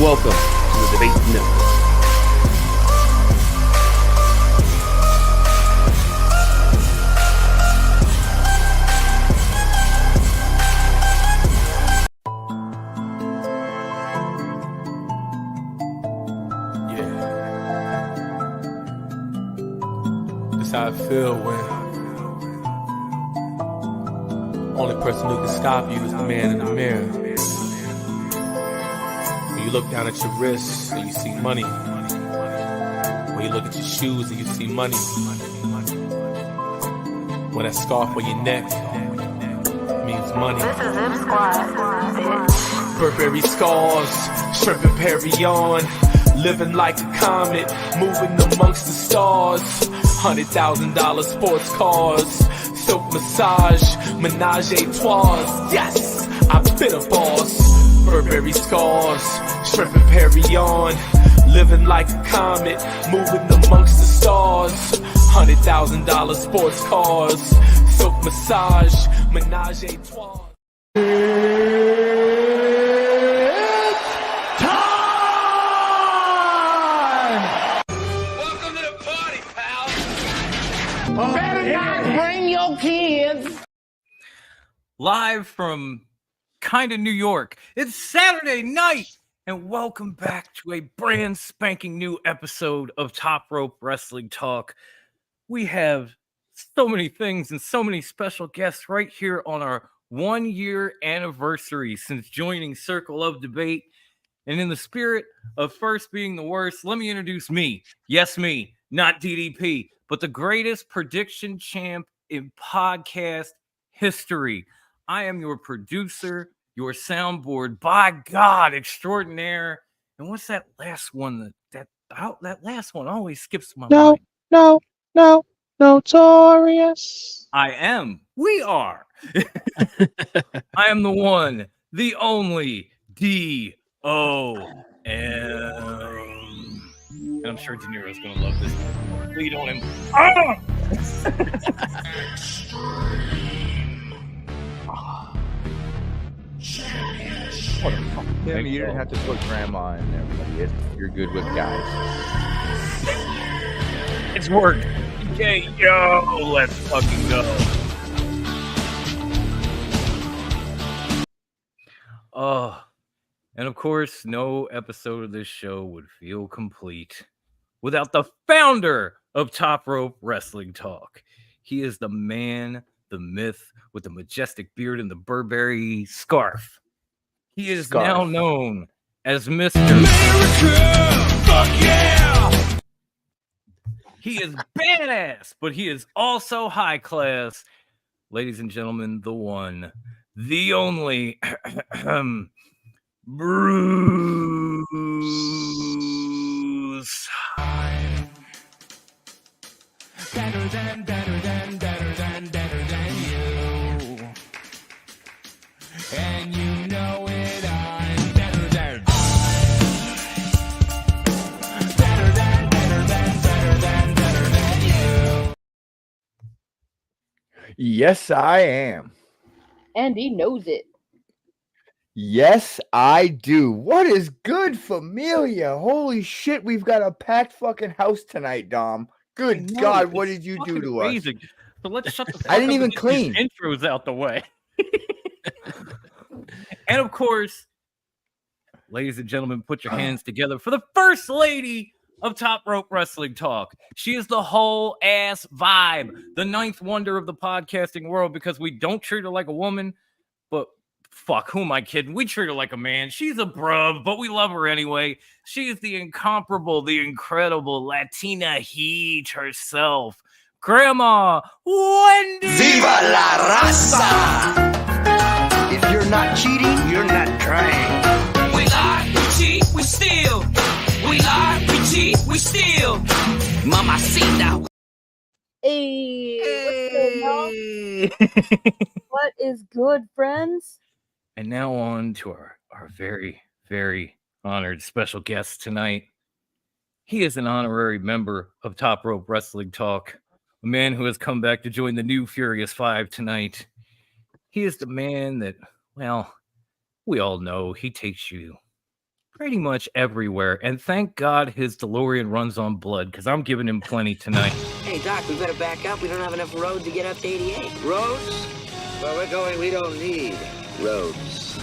welcome to the Debate Network. That's how I feel when only person who can stop you is the man in the mirror. When you look down at your wrists and you see money. When you look at your shoes and you see money. When that scarf on your neck means money. This is Zip Squad, bitch. Burberry scars, shrimp and Perry on. Living like a comet, moving amongst the stars. $100,000 sports cars, silk massage, menage a trois. Yes, I've been a boss. Burberry scars, shrimp and Perry on. Living like a comet, moving amongst the stars. $100,000 sports cars, silk massage, menage a trois. Better not bring your kids. Live from kinda New York. It's Saturday night, and welcome back to a brand spanking new episode of Top Rope Wrestling Talk. We have so many things and so many special guests right here on our 1-year anniversary since joining Circle of Debate. And in the spirit of first being the worst, let me introduce me. Yes, me, not DDP, but the greatest prediction champ in podcast history. I am your producer, your soundboard, by God, extraordinaire. And what's that last one? That last one always skips my mind. Notorious. We are. I am the one, the only DOM. And I'm sure Dinero's going to love this. Lead on him. Tim, you didn't have to put grandma in there, buddy. You're good with guys. It's worked. Okay, yo, let's fucking go. Oh, and of course, no episode of this show would feel complete without the founder of Top Rope Wrestling Talk. He is the man, the myth, with the majestic beard and the Burberry scarf. He is now known as Mr. America. Fuck yeah! He is badass, but he is also high class. Ladies and gentlemen, the one, the only, Bruce. Better than you. And you know it, I'm better than. Better than you. Yes, I am. And he knows it. Yes, I do. What is good, familia? Holy shit, we've got a packed fucking house tonight, Dom. Good God, what did you do to us? So let's shut the fuck I didn't up even and get clean. these intros out the way. And of course, ladies and gentlemen, put your hands together for the first lady of Top Rope Wrestling Talk. She is the whole ass vibe, the ninth wonder of the podcasting world, because we don't treat her like a woman, but fuck, who am I kidding? We treat her like a man. She's a bruv, but we love her anyway. She is the incomparable, the incredible Latina heat herself, Grandma Wendy. Viva la raza! If you're not cheating, you're not trying. We lie, we cheat, we steal. We lie, we cheat, we steal. Mamacita. Hey, what's good, y'all? What is good, friends? And now on to our very, very honored special guest tonight. He is an honorary member of Top Rope Wrestling Talk, a man who has come back to join the new Furious Five tonight. He is the man that, well, we all know he takes you pretty much everywhere. And thank God his DeLorean runs on blood, because I'm giving him plenty tonight. Hey, Doc, we better back up. We don't have enough road to get up to 88. Roads? Where we're going, we don't need roads.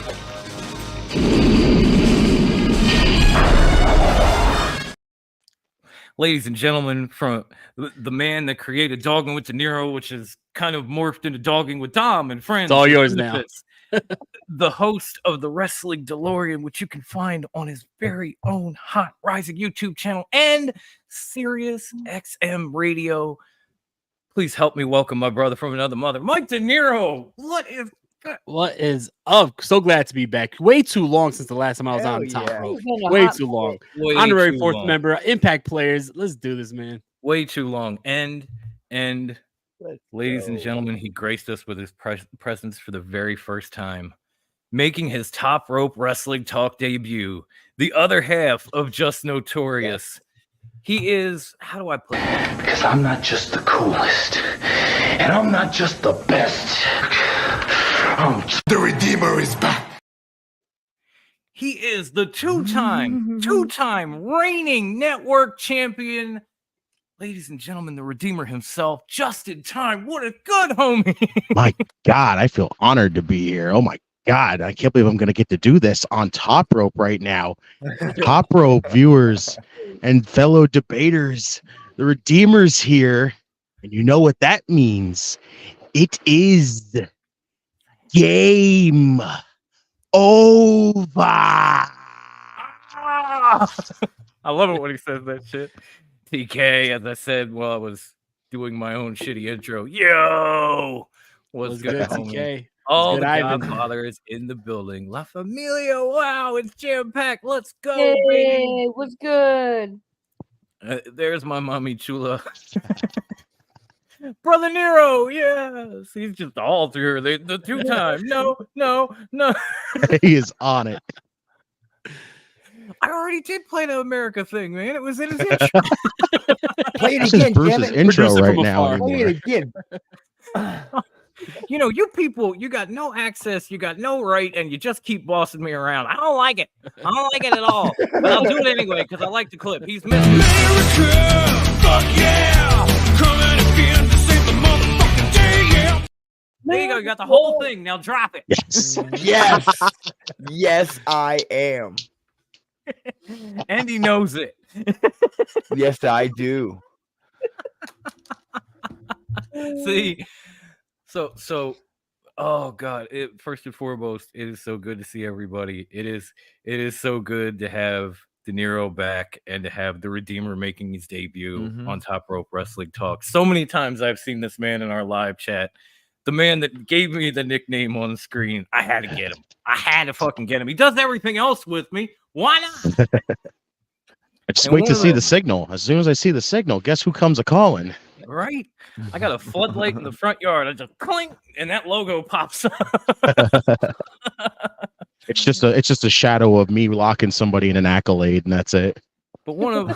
Ladies and gentlemen, from the man that created Dogging with Dinero, which is kind of morphed into Dogging with Dom and Friends. It's all yours now. The host of the Wrestling Delorean, which you can find on his very own hot rising YouTube channel and Sirius XM Radio. Please help me welcome my brother from another mother, Mike Dinero. What is up? So glad to be back. Way too long since the last time I was on Top Rope. Way too long. Honorary fourth member, Impact players. Let's do this, man. Way too long. And ladies and gentlemen, he graced us with his presence for the very first time, making his Top Rope Wrestling Talk debut, the other half of Just Notorious. He is, how do I put it? Because I'm not just the coolest, and I'm not just the best. The Redeemer is back. He is the two-time reigning network champion. Ladies and gentlemen, the Redeemer himself, JustinTime. What a good homie. My God, I feel honored to be here. Oh my God, I can't believe I'm going to get to do this on Top Rope right now. Top Rope viewers and fellow debaters, the Redeemer's here. And you know what that means. It is game over. I love it when he says that shit. TK, as I said while I was doing my own shitty intro. Yo! What's good, TK? All the Godfather is in the building. La Familia, wow, it's jam-packed. Let's go, baby. What's good? There's my mommy Chula. Brother Nero, yes. He's just all through the two-time. No. He is on it. I already did play the America thing, man. It was in his intro. Play it again, Bruce's intro right now. Play it again. You know, you people, you got no access, you got no right, and you just keep bossing me around. I don't like it. I don't like it at all. But I'll do it anyway because I like the clip. He's missing. America, fuck yeah! Coming again to save the motherfucking day, yeah! There you go. You got the whole thing. Now drop it. Yes. Yes, I am. And he knows it. Yes, I do. See, so, oh God! First and foremost, it is so good to see everybody. It is so good to have Dinero back and to have the Redeemer making his debut on Top Rope Wrestling Talk. So many times I've seen this man in our live chat. The man that gave me the nickname on the screen. I had to get him. I had to fucking get him. He does everything else with me. Why not? I just wait to see the signal. As soon as I see the signal, guess who comes a calling? Right? I got a floodlight in the front yard. I just clink, and that logo pops up. It's just a shadow of me locking somebody in an accolade, and that's it. But one of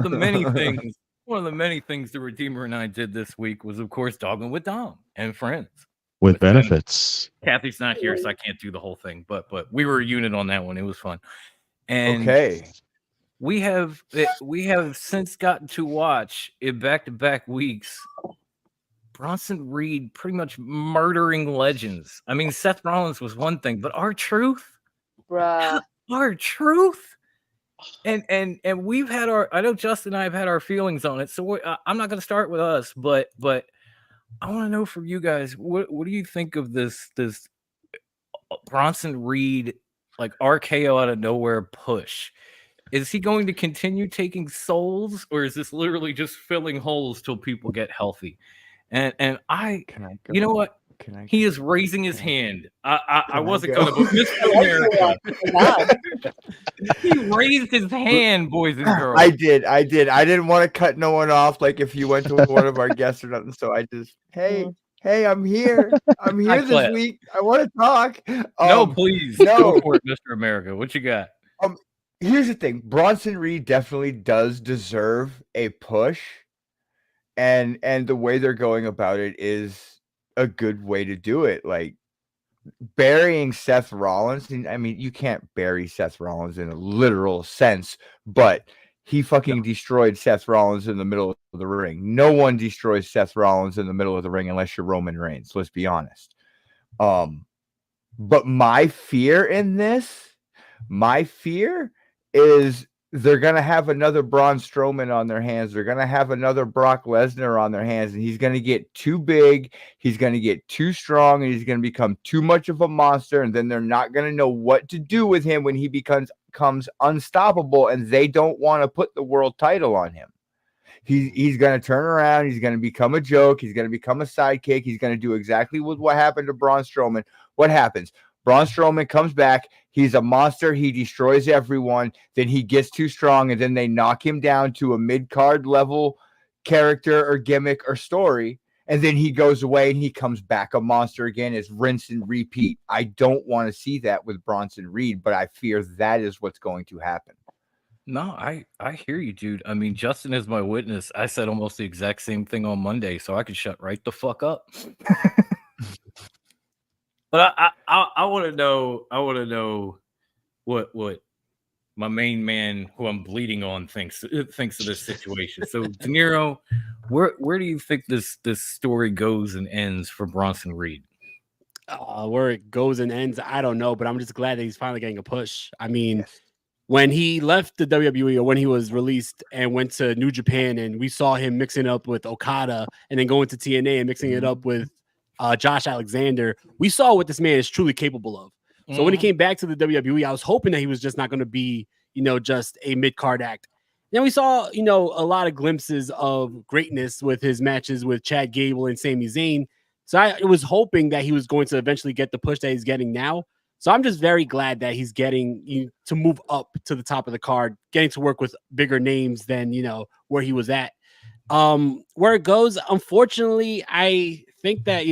the many things the Redeemer and I did this week was, of course, Dogging with Dom and Friends. With benefits. Kathy's not here, so I can't do the whole thing. But we were a unit on that one. It was fun. And okay. We have since gotten to watch in back-to-back weeks Bronson Reed pretty much murdering legends. I mean, Seth Rollins was one thing, but R-Truth, bruh, R-Truth, and we've had I know Justin and I have had our feelings on it, so I'm not going to start with us, but I want to know from you guys, what do you think of this Bronson Reed like RKO out of nowhere push? Is he going to continue taking souls, or is this literally just filling holes till people get healthy? And you know what? He is raising his hand. I wasn't going to, but Mr. America. He raised his hand, boys and girls. I did. I didn't want to cut no one off, like if you went to one of our guests or nothing. So I just, hey, I'm here. I'm here this week. I want to talk. No, please. Go for it, Mr. America. What you got? Here's the thing. Bronson Reed definitely does deserve a push. And the way they're going about it is a good way to do it. Like, burying Seth Rollins. I mean, you can't bury Seth Rollins in a literal sense, but he fucking destroyed Seth Rollins in the middle of the ring. No one destroys Seth Rollins in the middle of the ring unless you're Roman Reigns. Let's be honest. But my fear is they're going to have another Braun Strowman on their hands. They're going to have another Brock Lesnar on their hands, and he's going to get too big. He's going to get too strong, and he's going to become too much of a monster. And then they're not going to know what to do with him when he becomes unstoppable, and they don't want to put the world title on him. He's going to turn around. He's going to become a joke. He's going to become a sidekick. He's going to do exactly what happened to Braun Strowman. What happens? Braun Strowman comes back. He's a monster. He destroys everyone. Then he gets too strong, and then they knock him down to a mid-card level character or gimmick or story, and then he goes away and he comes back a monster again. It's rinse and repeat. I don't want to see that with Bronson Reed, but I fear that is what's going to happen. No, I hear you, dude. I mean, Justin is my witness. I said almost the exact same thing on Monday, so I could shut right the fuck up. But I want to know. I want to know what my main man, who I'm bleeding on, thinks of this situation. So, Dinero, where do you think this story goes and ends for Bronson Reed? Where it goes and ends, I don't know, but I'm just glad that he's finally getting a push. I mean, when he left the WWE, or when he was released and went to New Japan, and we saw him mixing up with Okada and then going to TNA and mixing it up with Josh Alexander, we saw what this man is truly capable of. So when he came back to the WWE, I was hoping that he was just not going to be, just a mid-card act. Then we saw, a lot of glimpses of greatness with his matches with Chad Gable and Sami Zayn. So I was hoping that he was going to eventually get the push that he's getting now. So I'm just very glad that he's getting to move up to the top of the card, getting to work with bigger names than, where he was at. Where it goes, unfortunately, I think that,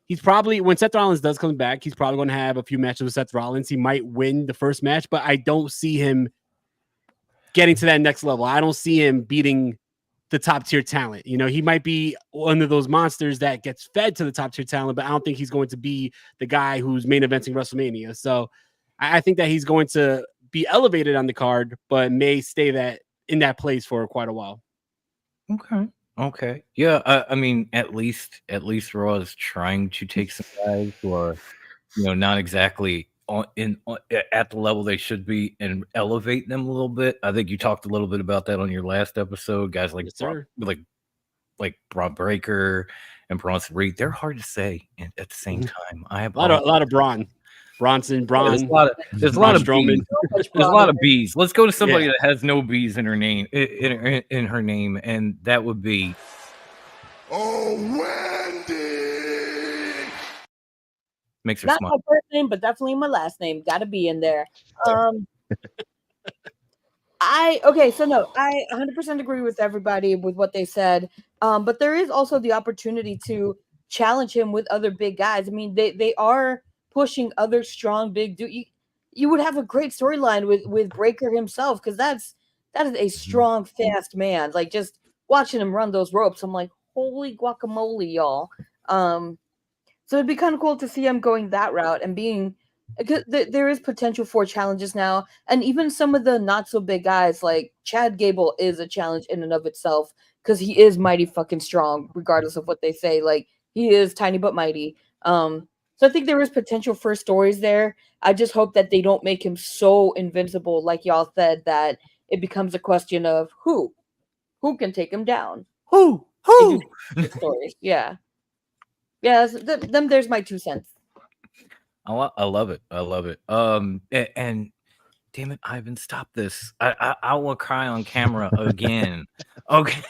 he's probably, when Seth Rollins does come back, he's probably going to have a few matches with Seth Rollins. He might win the first match, but I don't see him getting to that next level. I don't see him beating the top tier talent. He might be one of those monsters that gets fed to the top tier talent, but I don't think he's going to be the guy who's main eventing WrestleMania. So I think that he's going to be elevated on the card, but may stay in that place for quite a while. Okay. Yeah. I mean, at least Raw is trying to take some guys who are, not exactly at the level they should be and elevate them a little bit. I think you talked a little bit about that on your last episode. Guys like like Braun Breaker and Bronson Reed, they're hard to say at the same time. I have a lot of Braun. Bronson, Braun. There's a lot of Strowman. There's a lot of B's. Let's go to somebody that has no B's in her name, in her name, and that would be Wendy. Makes her Not smile. my first name, but definitely my last name. Got to be in there. I 100% agree with everybody with what they said. But there is also the opportunity to challenge him with other big guys. I mean, they are pushing other strong big dude. You would have a great storyline with Breaker himself, because that is a strong, fast man. Like, just watching him run those ropes, I'm like, holy guacamole, y'all. So it'd be kind of cool to see him going that route and being, because there is potential for challenges now, and even some of the not so big guys like Chad Gable is a challenge in and of itself, because he is mighty fucking strong, regardless of what they say. Like, he is tiny but mighty. So I think there is potential for stories there. I just hope that they don't make him so invincible, like y'all said, that it becomes a question of who can take him down. Who? Stories, yeah. There's my 2 cents. I love it. And damn it, Ivan, stop this. I will cry on camera again. Okay.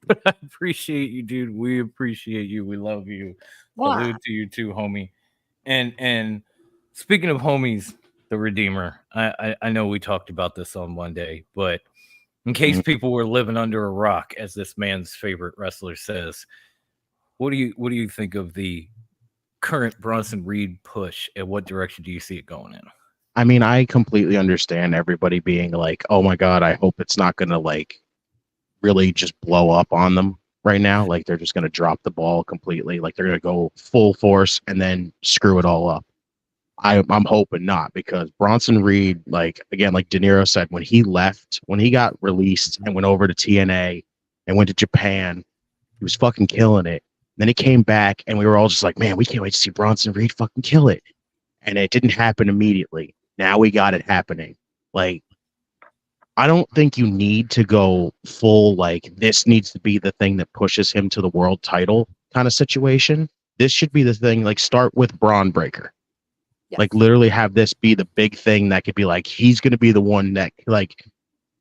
But I appreciate you, dude. We appreciate you. We love you. Salute to you too, homie. And speaking of homies, the Redeemer. I know we talked about this on Monday, but in case people were living under a rock, as this man's favorite wrestler says, what do you think of the current Bronson Reed push, and what direction do you see it going in? I mean, I completely understand everybody being like, oh my God, I hope it's not going to like really just blow up on them. right now. Like they're just gonna drop the ball completely. Like they're gonna go full force and then screw it all up. I'm hoping not, because Bronson Reed, like again, like Dinero said, when he got released and went over to TNA and went to Japan, he was fucking killing it. Then he came back and we were all just like, man, we can't wait to see Bronson Reed fucking kill it. And it didn't happen immediately. Now we got it happening. Like, I don't think you need to go full, like, this needs to be the thing that pushes him to the world title kind of situation. This should be the thing, like, start with Braun Breaker. Yes. Like, literally have this be the big thing that could be like, he's going to be the one that, like,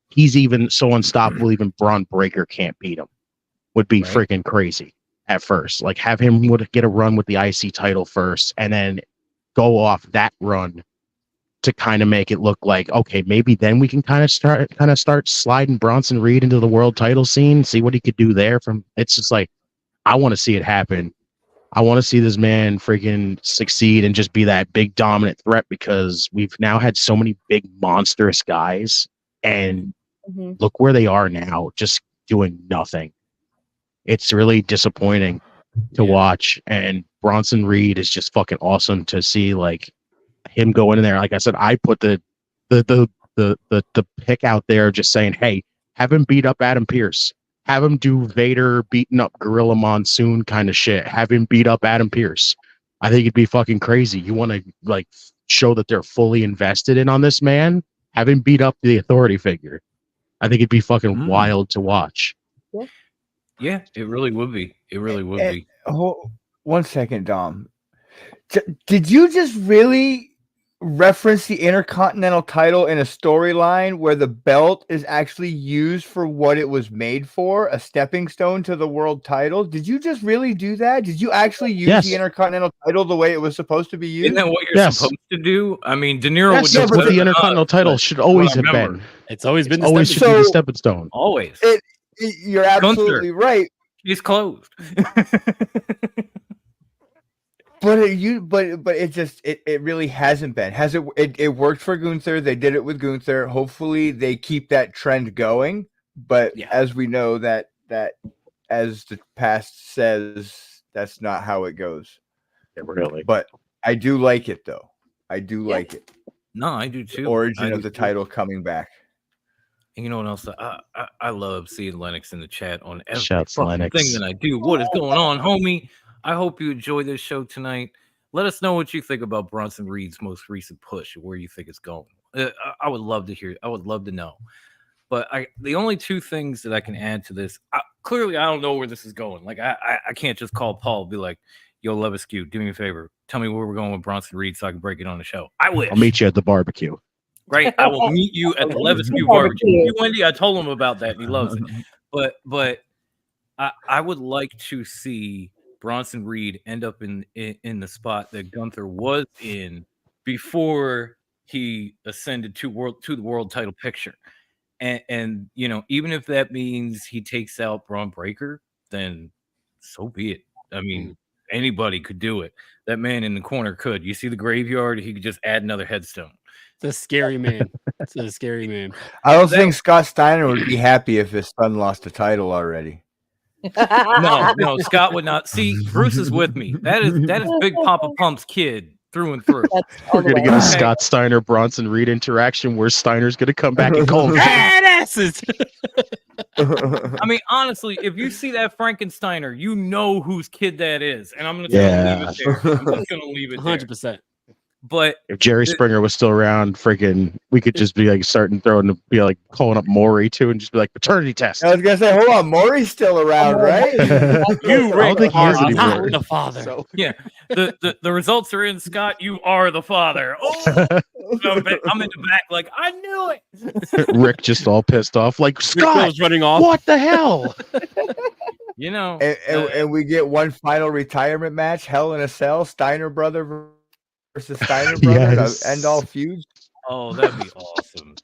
he's even so unstoppable, even Braun Breaker can't beat him. Would be freaking crazy at first. Like, have him get a run with the IC title first, and then go off that run to kind of make it look like, okay, maybe then we can kind of start sliding Bronson Reed into the world title scene, see what he could do there. It's just like, I want to see it happen. I want to see this man freaking succeed and just be that big dominant threat, because we've now had so many big monstrous guys, and look where they are now, just doing nothing. It's really disappointing to watch, and Bronson Reed is just fucking awesome to see, like, him go in there. Like I said, I put the pick out there just saying, hey, have him beat up Adam Pearce. Have him do Vader beating up Gorilla Monsoon kind of shit. Have him beat up Adam Pearce. I think it'd be fucking crazy. You want to, like, show that they're fully invested in on this man? Have him beat up the authority figure. I think it'd be fucking wild to watch. Yeah, it really would be. It really would be. Oh, 1 second, Dom. Did you just really reference the Intercontinental title in a storyline where the belt is actually used for what it was made for, a stepping stone to the world title? Did you just really do that? Did you actually use the Intercontinental title the way it was supposed to be used? Isn't that what you're supposed to do? I mean, Dinero would That's what the Intercontinental title should always have been. It's always been the stepping stone. Always. You're absolutely right. He's closed. But it really hasn't been. Has it? It worked for Gunther. They did it with Gunther. Hopefully they keep that trend going. But as we know, that as the past says, that's not how it goes. Yeah, really. But I do like it, though. I do like it. No, I do too. The origin of the title coming back. And you know what else? I love seeing Lennox in the chat on every Shouts, fucking Lennox. thing that I do. What is going on, homie? I hope you enjoy this show tonight. Let us know what you think about Bronson Reed's most recent push, or where you think it's going. I would love to hear. I would love to know. But the only two things that I can add to this, clearly I don't know where this is going. Like I can't just call Paul and be like, yo, Levesque, do me a favor. Tell me where we're going with Bronson Reed so I can break it on the show. I wish. I'll meet you at the barbecue. Right, I will meet you at the Levesque barbecue. Wendy, I told him about that, and he loves it. But I would like to see Bronson Reed end up in the spot that Gunther was in before he ascended to the world title picture. And you know, even if that means he takes out Braun Breaker, then so be it. I mean, anybody could do it. That man in the corner could. You see the graveyard, he could just add another headstone. It's a scary man. It's a scary man. I don't think Scott Steiner would be happy if his son lost the title already. No, Scott would not. See, Bruce is with me. That is Big Papa Pump's kid through and through. We're gonna get a Scott Steiner Bronson Reed interaction where Steiner's gonna come back and call him badasses. I mean, honestly, if you see that Frankensteiner, you know whose kid that is, and I'm gonna leave it there. I'm just gonna leave it 100%. But if Jerry Springer was still around, freaking, we could just be like starting throwing, be like calling up Maury too, and just be like paternity test. I was gonna say, hold on, Maury's still around, right? I don't think he is anymore. The father. So. Yeah, the results are in, Scott. You are the father. Oh, I'm in the back, like I knew it. Rick just all pissed off, like Scott running off. What the hell? You know, and we get one final retirement match, Hell in a Cell, Steiner brother versus Steiner brother to end all feuds. Oh, that'd be awesome.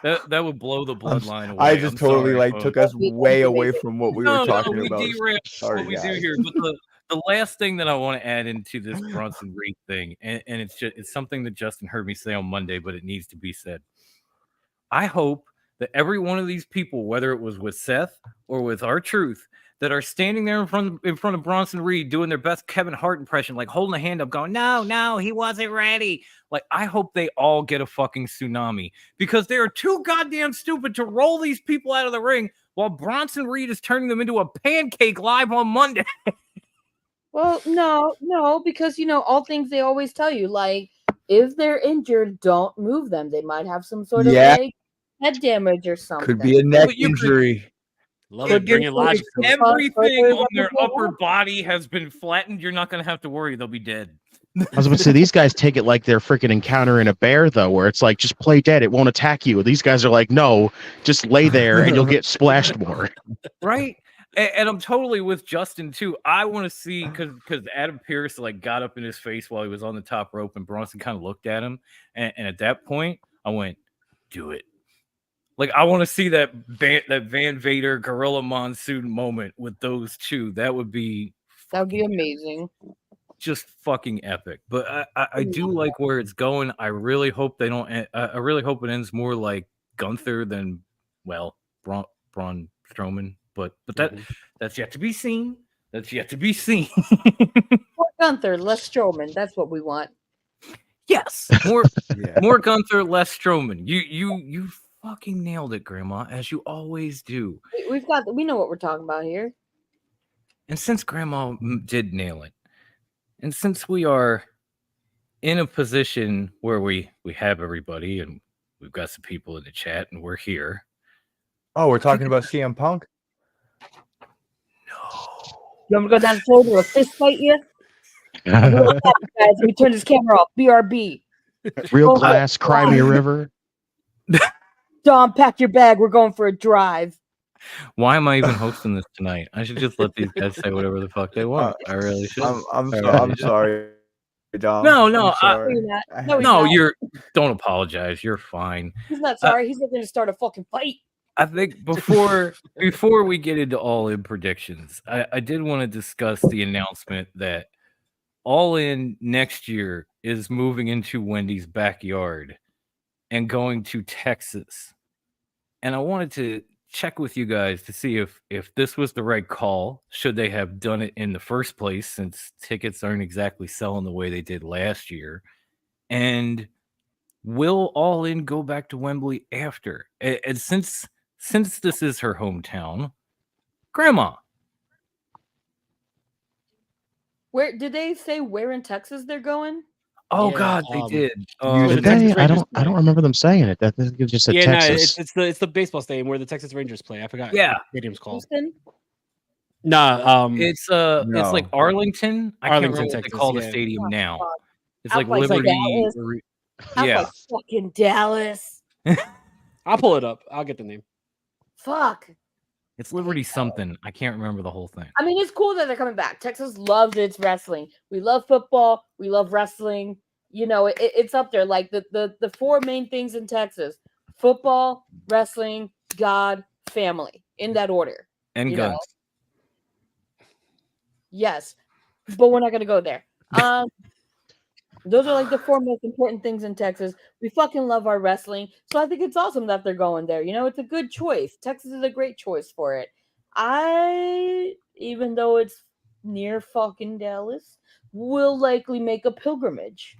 That would blow the bloodline away. I just took us way away from what we were talking we about. Derailed Sorry, what we guys. do here. But the last thing that I want to add into this Bronson Reed thing, and it's something that Justin heard me say on Monday, but it needs to be said. I hope that every one of these people, whether it was with Seth or with R-Truth, that are standing there in front of Bronson Reed doing their best Kevin Hart impression, like holding a hand up, going, "No, he wasn't ready." Like, I hope they all get a fucking tsunami because they are too goddamn stupid to roll these people out of the ring while Bronson Reed is turning them into a pancake live on Monday. Well, no, because all things they always tell you, like if they're injured, don't move them. They might have some sort of like head damage or something. Could be a neck injury. Love it. Bring it logic. If everything on their upper body has been flattened, you're not going to have to worry. They'll be dead. I was going to say, these guys take it like they're freaking encountering a bear, though, where it's like, just play dead. It won't attack you. These guys are like, no, just lay there and you'll get splashed more. Right. And I'm totally with Justin, too. I want to see, because Adam Pearce like got up in his face while he was on the top rope and Bronson kind of looked at him. And at that point, I went, do it. Like, I want to see that Van Vader Gorilla Monsoon moment with those two. That would be amazing. Just fucking epic. But I do like where it's going. I really hope they don't. I really hope it ends more like Gunther than, well, Braun Strowman. But that's yet to be seen. That's yet to be seen. More Gunther, less Strowman. That's what we want. Yes, more Gunther, less Strowman. You fucking nailed it, Grandma, as you always do. We know what we're talking about here. And since Grandma did nail it, and since we are in a position where we have everybody and we've got some people in the chat and we're here. Oh, we're talking about CM Punk? You want me to go down the floor to a fist fight you? Guys, let me turn this camera off. BRB. Real glass, cry me a river. Dom, pack your bag. We're going for a drive. Why am I even hosting this tonight? I should just let these guys say whatever the fuck they want. I really should. I'm sorry, Dom. No, No, don't apologize. You're fine. He's not sorry. He's looking to start a fucking fight. I think before we get into All In predictions, I did want to discuss the announcement that All In next year is moving into Wendy's backyard and going to Texas. And I wanted to check with you guys to see if this was the right call. Should they have done it in the first place, since tickets aren't exactly selling the way they did last year? And will All In go back to Wembley after? And since this is her hometown, Grandma. Where did they say where in Texas they're going? Oh God, they did. Did they? I don't remember them saying it. That it just said Texas. No, it's the baseball stadium where the Texas Rangers play. I forgot. Yeah, what the stadium's called. Houston? It's it's like Arlington. I can't remember what Texas, they call the stadium now. It's like Like Liberty. Yeah, like fucking Dallas. I'll pull it up. I'll get the name. Fuck. It's Liberty something. I can't remember the whole thing. I mean, it's cool that they're coming back. Texas loves its wrestling. We love football. We love wrestling. It's up there. Like the four main things in Texas: football, wrestling, God, family, in that order. And guns. Yes, but we're not gonna go there. Those are like the four most important things in Texas. We fucking love our wrestling. So I think it's awesome that they're going there. It's a good choice. Texas is a great choice for it. Even though it's near fucking Dallas, will likely make a pilgrimage.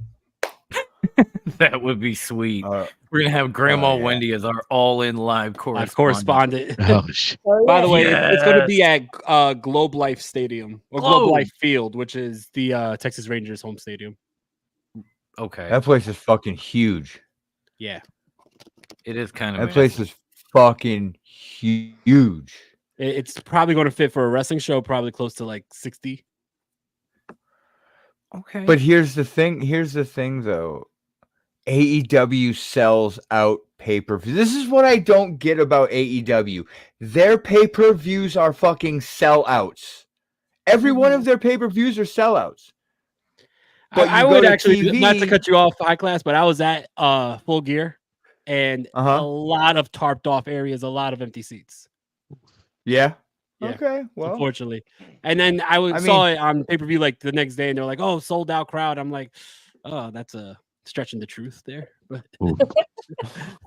That would be sweet. We're going to have Grandma Wendy as our all-in live correspondent. Oh, shit. By the way, it's going to be at Globe Life Stadium or Globe Life Field, which is the Texas Rangers home stadium. Okay. That place is fucking huge. Yeah. It is kind of That place is fucking huge. It's probably going to fit for a wrestling show, probably close to like 60. Okay. But here's the thing though. AEW sells out pay-per-views. This is what I don't get about AEW. Their pay-per-views are fucking sellouts. Every one of their pay-per-views are sellouts. But I would actually, not to cut you off, High Class, but I was at Full Gear, and a lot of tarped off areas, a lot of empty seats. Yeah. Okay. Well, unfortunately, and then I saw it on pay-per-view like the next day, and they're like, "Oh, sold out crowd." I'm like, "Oh, that's a stretching the truth there."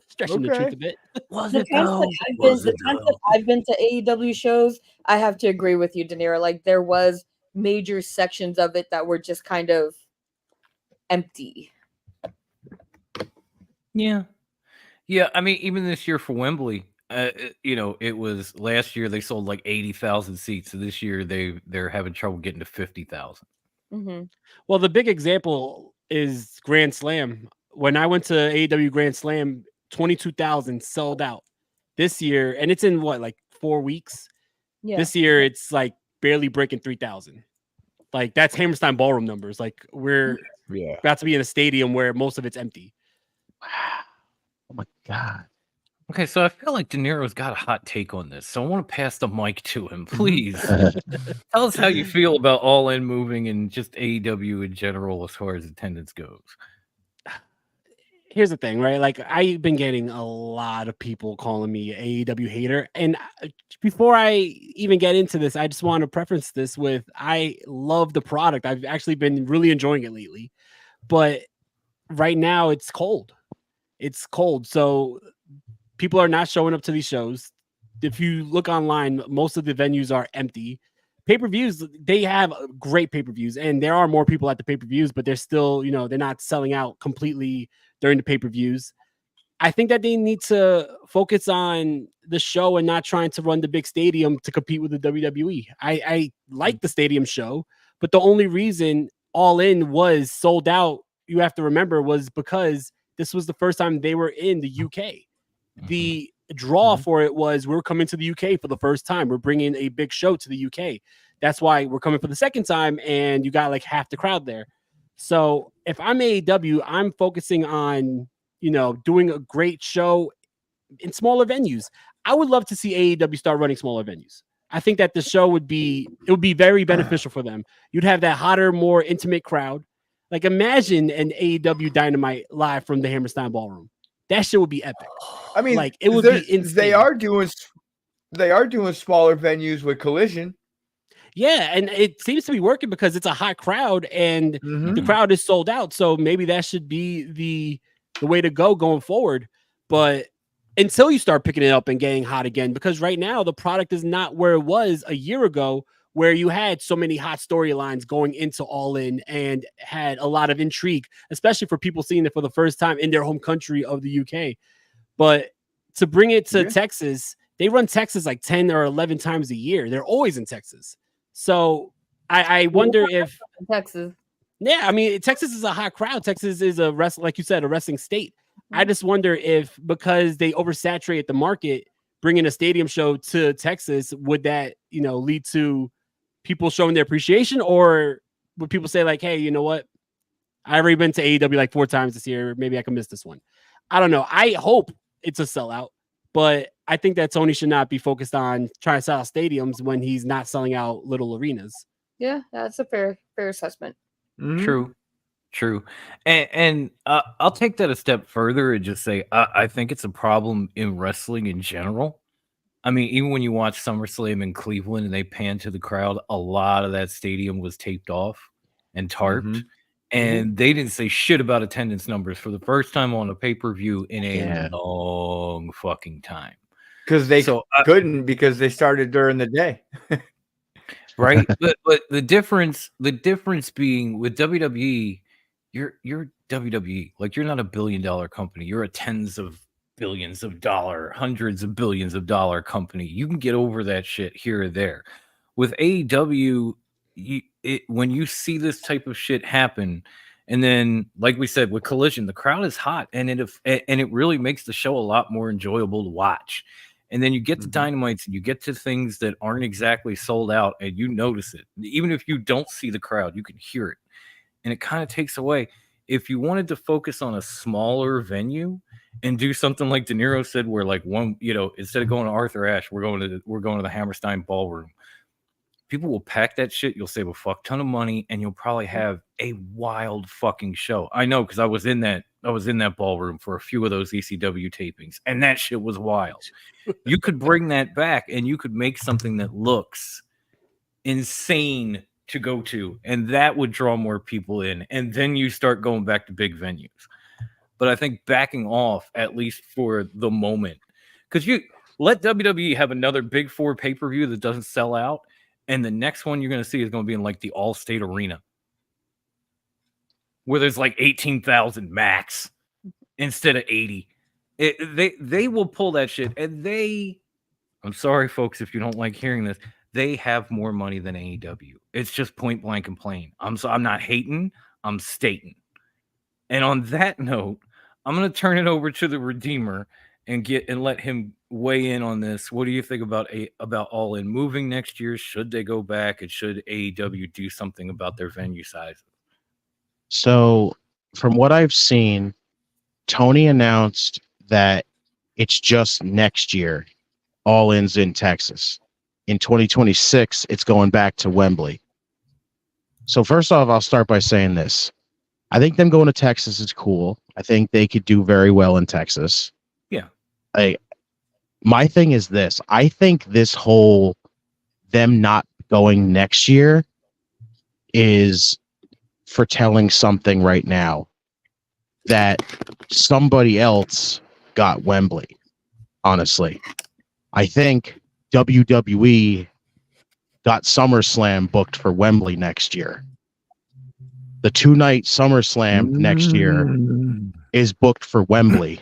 Stretching the truth a bit. Was The it times though? that Was it I've been to AEW shows, I have to agree with you, Dinero. Like there was major sections of it that were just kind of empty. Yeah. Yeah, I mean, even this year for Wembley, it was last year they sold like 80,000 seats. So this year they're having trouble getting to 50,000. Mm-hmm. Well, the big example is Grand Slam. When I went to AEW Grand Slam, 22,000 sold out this year, and it's in what, like 4 weeks? Yeah. This year, it's like barely breaking 3,000. Like that's Hammerstein Ballroom numbers. Like we're about to be in a stadium where most of it's empty. Oh my God. Okay, so I feel like Dinero's got a hot take on this, so I want to pass the mic to him. Please tell us how you feel about All In moving and just AEW in general as far as attendance goes. Here's the thing, right? Like I've been getting a lot of people calling me AEW hater, and before I even get into this, I just want to preference this with I love the product. I've actually been really enjoying it lately, but right now it's cold. It's cold, so people are not showing up to these shows. If you look online, most of the venues are empty. Pay-per-views, they have great pay-per-views, and there are more people at the pay-per-views, but they're still, they're not selling out completely during the pay-per-views. I think that they need to focus on the show and not trying to run the big stadium to compete with the WWE. I like the stadium show, but the only reason All In was sold out, you have to remember, was because this was the first time they were in the UK. The draw for it was we're coming to the UK for the first time. We're bringing a big show to the UK. That's why we're coming for the second time, and you got like half the crowd there. So if I'm AEW, I'm focusing on, doing a great show in smaller venues. I would love to see AEW start running smaller venues. I think that the show would be very beneficial for them. You'd have that hotter, more intimate crowd. Like imagine an AEW Dynamite live from the Hammerstein Ballroom. That shit would be epic. I mean, like it would be insane. They are doing smaller venues with Collision. Yeah, and it seems to be working because it's a hot crowd and the crowd is sold out. So maybe that should be the way to go going forward. But until you start picking it up and getting hot again, because right now the product is not where it was a year ago, where you had so many hot storylines going into All In and had a lot of intrigue, especially for people seeing it for the first time in their home country of the UK. But to bring it to Texas, they run Texas like 10 or 11 times a year. They're always in Texas. So I wonder if Texas. Yeah, I mean, Texas is a hot crowd. Texas is like you said, a wrestling state. I just wonder if because they oversaturate the market, bringing a stadium show to Texas, would that, lead to people showing their appreciation, or would people say like, hey, you know what? I've already been to AEW like 4 times this year. Maybe I can miss this one. I don't know. I hope it's a sellout, but I think that Tony should not be focused on trying to sell out stadiums when he's not selling out little arenas. Yeah, that's a fair assessment. True. And I'll take that a step further and just say I think it's a problem in wrestling in general. I mean, even when you watch SummerSlam in Cleveland and they pan to the crowd, a lot of that stadium was taped off and tarped. And they didn't say shit about attendance numbers for the first time on a pay-per-view in a long fucking time. Because they couldn't, because they started during the day. Right? but the difference being with WWE, you're WWE. Like, you're not a $1 billion company. You're a tens of billions of dollar, hundreds of billions of dollar company. You can get over that shit here or there. With AEW, when you see this type of shit happen, and then like we said with Collision, the crowd is hot, and it really makes the show a lot more enjoyable to watch. And then you get to Dynamites and you get to things that aren't exactly sold out, and you notice it. Even if you don't see the crowd, you can hear it, and it kind of takes away. If you wanted to focus on a smaller venue and do something like Dinero said, where like instead of going to Arthur Ashe, we're going to the Hammerstein Ballroom. People will pack that shit. You'll save a fuck ton of money, and you'll probably have a wild fucking show. I know, because I was in that ballroom for a few of those ECW tapings, and that shit was wild. You could bring that back, and you could make something that looks insane to go to, and that would draw more people in. And then you start going back to big venues. but I think backing off at least for the moment, because you let WWE have another big 4 pay-per-view that doesn't sell out, and the next one you're going to see is going to be in like the All-State Arena, where there's like 18,000 max instead of 80. They will pull that shit, and I'm sorry, folks, if you don't like hearing this, they have more money than AEW. It's just point blank and plain. I'm not hating, I'm stating. And on that note, I'm going to turn it over to the Redeemer and let him weigh in on this. What do you think about All In moving next year? Should they go back, and should AEW do something about their venue size? So, from what I've seen, Tony announced that it's just next year. All In's in Texas. In 2026, it's going back to Wembley. So first off, I'll start by saying this. I think them going to Texas is cool. I think they could do very well in Texas. Yeah. My thing is this. I think this whole them not going next year is foretelling something right now, that somebody else got Wembley, honestly. I think WWE got SummerSlam booked for Wembley next year. The 2-night SummerSlam next year is booked for Wembley.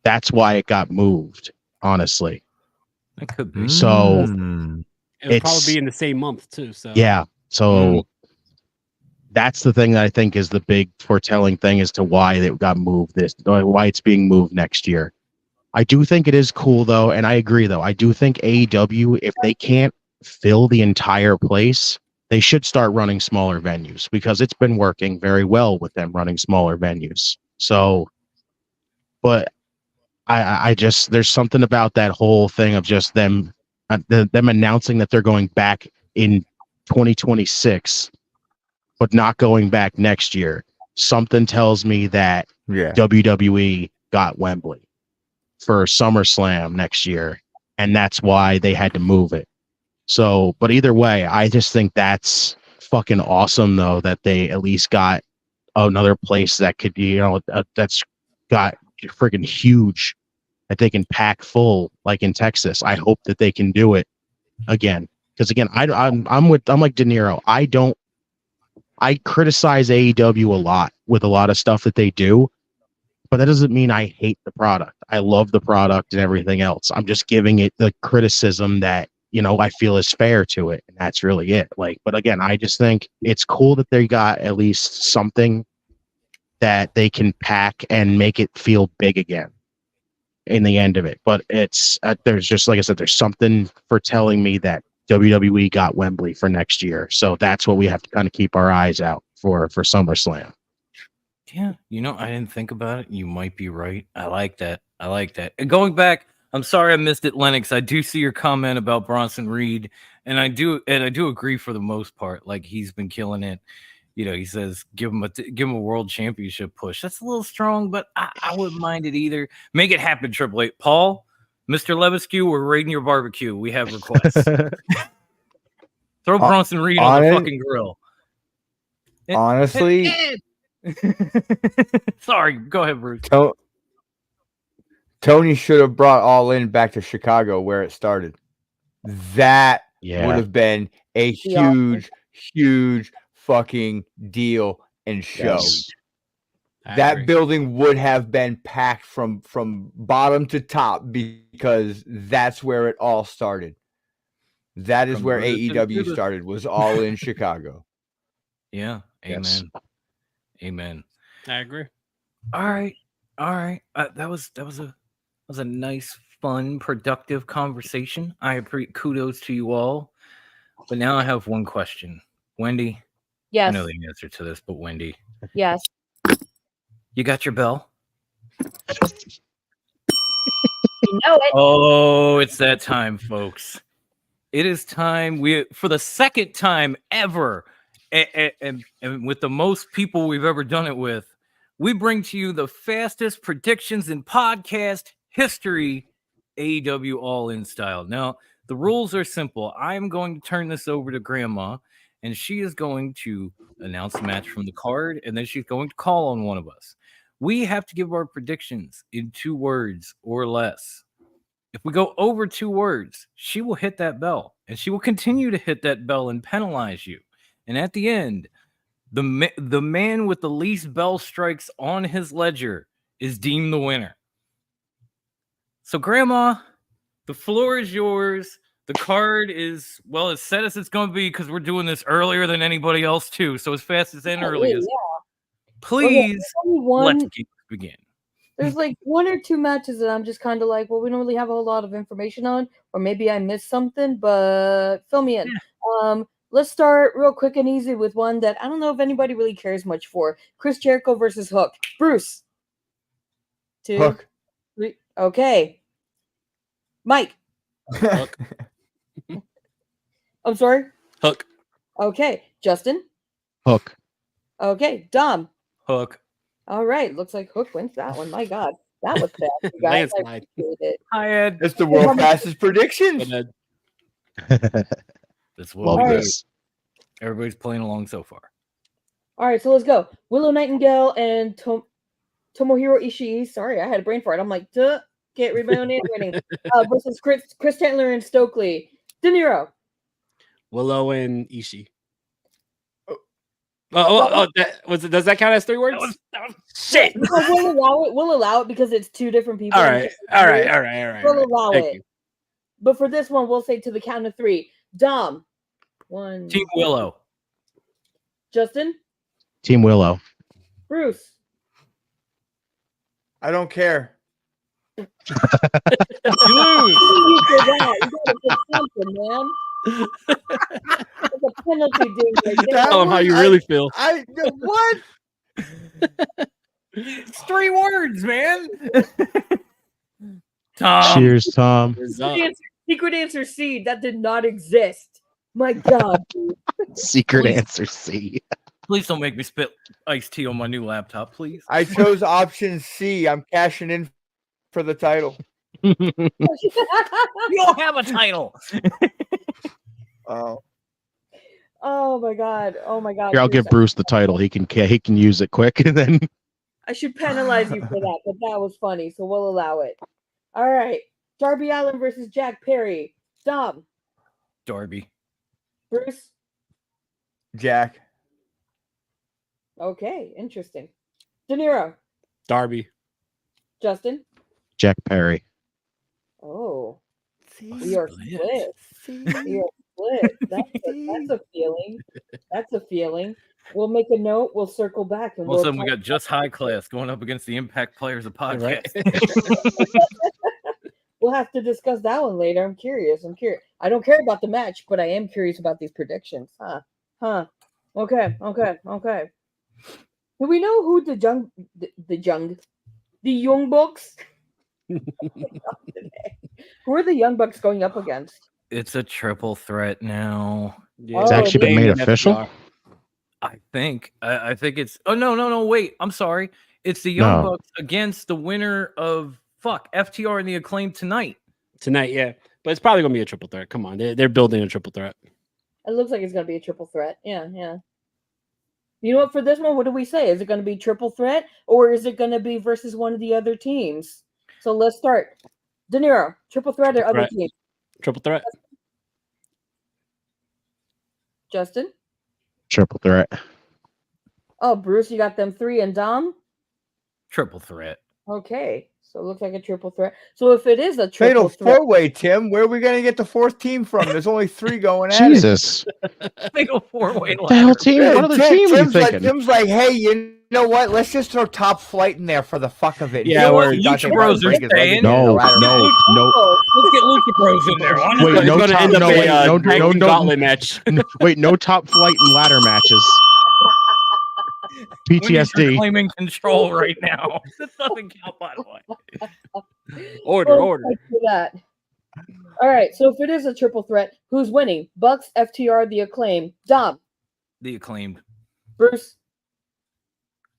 That's why it got moved, honestly. That could be. So it'll probably be in the same month too. So yeah. So that's the thing that I think is the big foretelling thing as to why it got moved, why it's being moved next year. I do think it is cool though, and I agree though. I do think AEW, if they can't fill the entire place, they should start running smaller venues, because it's been working very well with them running smaller venues. So, but I just, there's something about that whole thing of just them announcing that they're going back in 2026, but not going back next year. Something tells me that WWE got Wembley for SummerSlam next year, and that's why they had to move it. So, but either way, I just think that's fucking awesome, though, that they at least got another place that could be, that's got freaking huge, that they can pack full, like in Texas. I hope that they can do it again, because again, I'm like Dinero. I criticize AEW a lot with a lot of stuff that they do, but that doesn't mean I hate the product. I love the product and everything else. I'm just giving it the criticism that, I feel is fair to it. And that's really it. But again, I just think it's cool that they got at least something that they can pack and make it feel big again in the end of it. But it's, there's just, like I said, there's something for telling me that WWE got Wembley for next year. So that's what we have to kind of keep our eyes out for SummerSlam. Yeah, I didn't think about it. You might be right. I like that. And going back, I'm sorry I missed it, Lennox. I do see your comment about Bronson Reed, and I do agree for the most part. Like, he's been killing it. He says give him a world championship push. That's a little strong, but I wouldn't mind it either. Make it happen, Triple H. Paul, Mr. Levesque, we're raiding your barbecue. We have requests. Throw Bronson Reed on the fucking grill. Honestly. Sorry, go ahead, Bruce. Tony should have brought All In back to Chicago, where it started. That would have been a huge fucking deal and show. Yes. That building would have been packed from bottom to top, because that's where it all started. That is where AEW started, was All In Chicago. Yeah. Amen. Yes. Amen. I agree. All right. That was a nice, fun, productive conversation. I appreciate, kudos to you all. But now I have one question. Wendy. Yes. I know the answer to this, but Wendy. Yes. You got your bell? You know it. Oh, it's that time, folks. It is time. For the second time ever, and with the most people we've ever done it with, we bring to you the fastest predictions in podcast history, AEW All In style. Now, the rules are simple. I'm going to turn this over to Grandma, and she is going to announce the match from the card, and then she's going to call on one of us. We have to give our predictions in 2 words or less. If we go over 2 words, she will hit that bell, and she will continue to hit that bell and penalize you. And at the end, the man with the least bell strikes on his ledger is deemed the winner. So, Grandma, the floor is yours. The card is, well, as set as it's going to be because we're doing this earlier than anybody else, too. So, as fast as and early as. Please, let's begin. There's like 1 or 2 matches that I'm just kind of like, well, we don't really have a whole lot of information on, or maybe I missed something, but fill me in. Let's start real quick and easy with one that I don't know if anybody really cares much for. Chris Jericho versus Hook. Bruce. 2, Hook. 3. Okay. Mike. Hook. I'm sorry? Hook. Okay. Justin. Hook. Okay. Dom. Hook. All right. Looks like Hook wins that one. My God. That was fast, you guys. I Landslide. appreciate it. Hi, Ed. It's the world fastest predictions. That's Love what this. everybody's playing along so far. All right, so let's go. Willow Nightingale and Tomohiro Ishii. Sorry, I had a brain fart. I'm like, duh, can't read my own handwriting. Versus Chris Chandler and Stokely. Dinero. Willow and Ishii. Does that count as 3 words? That was shit. We'll allow it because it's 2 different people. All right. We'll allow Thank it. you. But for this one, we'll say to the count of 3. Dom. 1. Team Willow. Justin. Team Willow. Bruce. I don't care. You lose. You gotta get something, man. It's a penalty ding right there. Tell them how you really feel. What? It's 3 words, man. Tom. Cheers, Tom. Secret answer C. That did not exist. My God. Secret answer C. Please don't make me spit iced tea on my new laptop, please. I chose option C. I'm cashing in for the title. You don't have a title. Oh. Oh my God. Oh my God. Here, I'll give Bruce the title. He can use it quick, and then I should penalize you for that, but that was funny, so we'll allow it. All right. Darby Allin versus Jack Perry. Dom. Darby. Bruce. Jack. Okay, interesting. Dinero. Darby. Justin. Jack Perry. Oh. You're split. You're split. That's a feeling. That's a feeling. We'll make a note. We'll circle back. And All of a sudden, we got just high class going up against the Impact Players of podcast. We'll have to discuss that one later. I'm curious. I don't care about the match, but I am curious about these predictions. Okay. Do we know who the Young Bucks? Who are the Young Bucks going up against? It's a triple threat now. Yeah. It's actually been made official. I think it's. Oh no! Wait, I'm sorry. It's the Young Bucks against the winner of FTR and the Acclaim tonight. Tonight, yeah, but it's probably gonna be a triple threat. Come on, they're building a triple threat. It looks like it's gonna be a triple threat. Yeah. You know what? For this one, what do we say? Is it going to be triple threat, or is it going to be versus one of the other teams? So let's start. Dinero, triple threat or other team? Triple threat. Justin? Triple threat. Oh, Bruce, you got them 3, and Dom? Triple threat. Okay, so it looks like a triple threat. So if it is a triple threat, 4-way, Tim, where are we going to get the 4th team from? There's only 3 going at Jesus. Fatal 4-way. What the hell team? What other team are you thinking? Tim's like, hey, you know what? Let's just throw Top Flight in there for the fuck of it. Yeah, we're Lucha Bros are staying. No. Let's get Lucha Bros in there. Wait, no top, no gauntlet match. Wait, no top flight and ladder matches. PTSD. Claiming control right now. This doesn't count, by the way. Order. That. All right, so if it is a triple threat, who's winning? Bucks, FTR, the Acclaim. Dom. The Acclaimed. Bruce.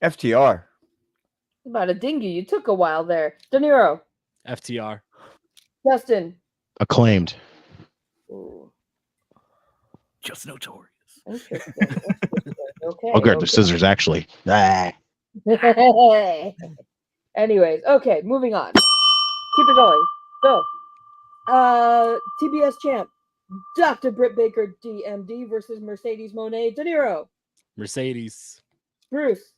FTR. About a dinghy. You took a while there. Dinero. FTR. Justin. Acclaimed. Ooh. Just Notorious. Interesting. Okay. I'll grab the scissors, actually. Anyways, okay, moving on. Keep it going. So, TBS champ, Dr. Britt Baker, DMD versus Mercedes Moné Dinero. Mercedes. Bruce.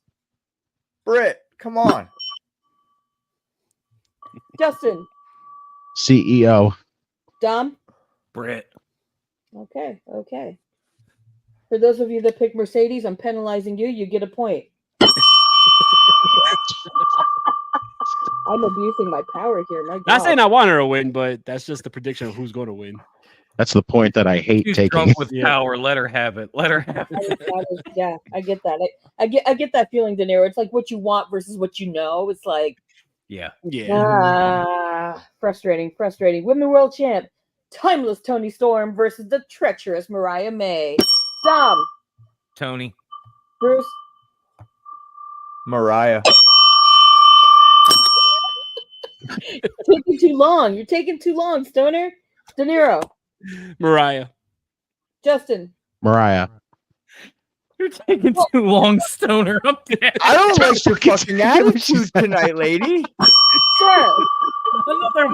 Britt, come on. Justin. CEO. Dom. Brett. Okay. For those of you that pick Mercedes, I'm penalizing you. You get a point. I'm abusing my power here. My God. Not saying I want her to win, but that's just the prediction of who's going to win. That's the point that I hate She's taking. drunk with power. Let her have it. Let her have it. Yeah, I get that. I get that feeling, Dinero. It's like what you want versus what you know. It's like, yeah. Frustrating. Women World Champ, Timeless Tony Storm versus the treacherous Mariah May. Dom. Tony. Bruce. Mariah. You're taking too long, Stoner. Dinero. Mariah. Justin. Mariah. You're taking too long, Stoner. I'm dead. I don't like your fucking attitude tonight, lady. Sure. Another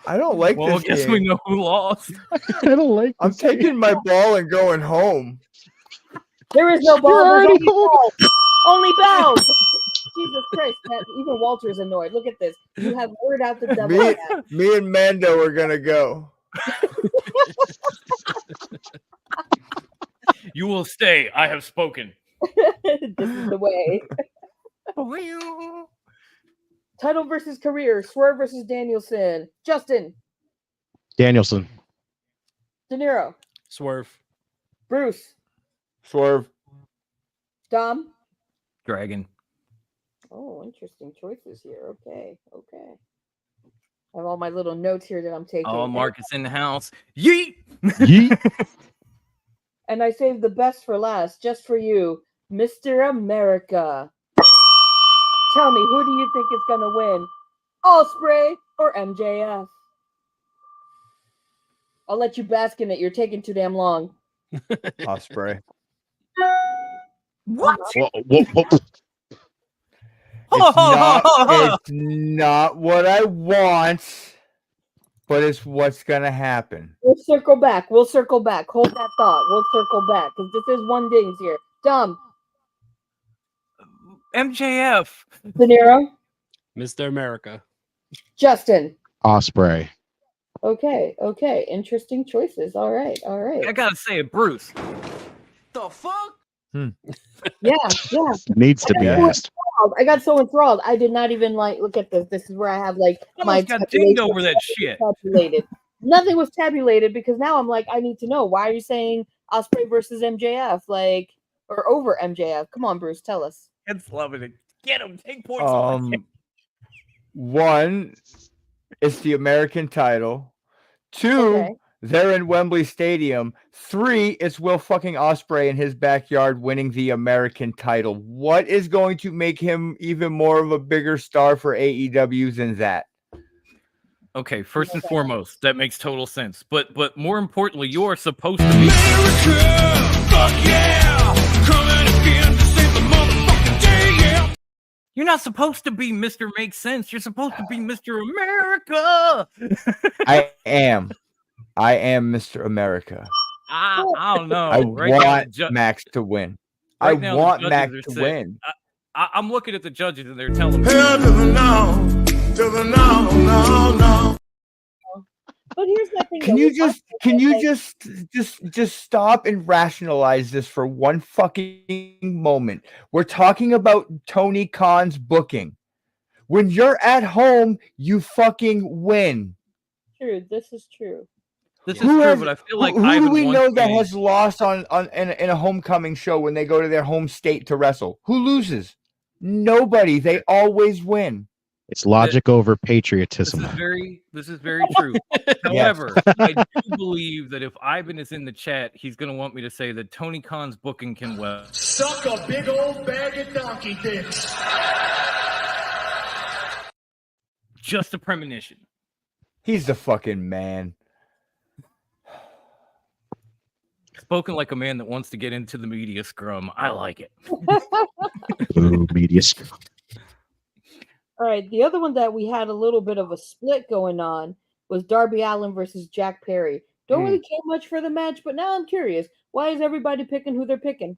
I don't like well, this I guess game. we know who lost. I don't like I'm taking my ball and going home. There is no ball. There's only balls. Only balls. Jesus Christ, Matt, even Walter's annoyed. Look at this. You have word out the devil. Me and Mando are gonna go. You will stay. I have spoken. This is the way. Title versus career. Swerve versus Danielson. Justin. Danielson. Dinero. Swerve. Bruce. Swerve. Dom. Dragon. Oh, interesting choices here. Okay. I have all my little notes here that I'm taking. Oh, Marcus in the house. Yeet! Yeet! And I saved the best for last, just for you, Mr. America. Tell me, who do you think is going to win? Ospreay or MJF? I'll let you bask in it. You're taking too damn long. Ospreay. What? It's not what I want, but it's what's gonna happen. We'll circle back. Hold that thought. We'll circle back because this is one dings here. Dom. MJF. Dinero. Mr. America. Justin. Ospreay. Okay. Interesting choices. All right. I gotta say it, Bruce. The fuck? Yeah. Needs to be asked. I got so enthralled. I did not even look at this. This is where I have my got dinged over that shit. Tabulated. Nothing was tabulated because now I'm like, I need to know, why are you saying Ospreay versus MJF, or over MJF? Come on, Bruce, tell us. It's loving it. Get him. Take points. One, it's the American title. Two, they're in Wembley Stadium. 3, it's Will fucking Ospreay in his backyard winning the American title. What is going to make him even more of a bigger star for AEW than that? Okay, first and foremost, that makes total sense. But more importantly, you are supposed to be America, fuck yeah, coming again to save the motherfucking day, yeah. You're not supposed to be Mr. Makes Sense. You're supposed to be Mr. America. I am Mr. America. I don't know. I want Max to win. I now, want the Max judges to are win. I'm looking at the judges and they're telling me. Hell to the no, to the no. But here's the thing. Can you just stop and rationalize this for one fucking moment? We're talking about Tony Khan's booking. When you're at home, you fucking win. True. This is true. This is true, but I feel like who Ivan do we wants know to that be- has lost in a homecoming show when they go to their home state to wrestle? Who loses? Nobody. They always win. It's logic over patriotism. This is very true. However, I do believe that if Ivan is in the chat, he's going to want me to say that Tony Khan's booking can well. Suck a big old bag of donkey dicks. Just a premonition. He's the fucking man. Spoken like a man that wants to get into the media scrum. I like it. Ooh, media. All right, the other one that we had a little bit of a split going on was Darby Allin versus Jack Perry. Don't really care much for the match, but now I'm curious. Why is everybody picking who they're picking?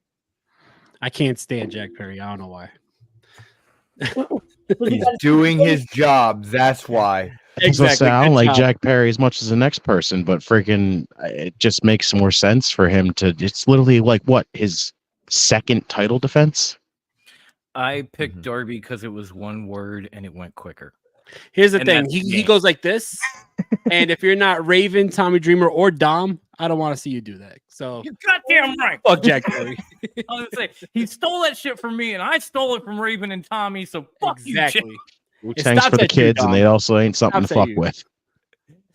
I can't stand Jack Perry. I don't know why. He's doing his job. That's why. Exactly. I don't like Jack Perry as much as the next person, but freaking, it just makes more sense for him to. It's literally like what, his second title defense. I picked Darby because it was one word and it went quicker. Here's the thing. He goes like this. And if you're not Raven, Tommy Dreamer, or Dom, I don't want to see you do that. So you're goddamn right. Fuck Jack Perry. I was gonna say he stole that shit from me, and I stole it from Raven and Tommy. So fuck exactly. you, Jack. Thanks for the kids, and they also ain't something to fuck with.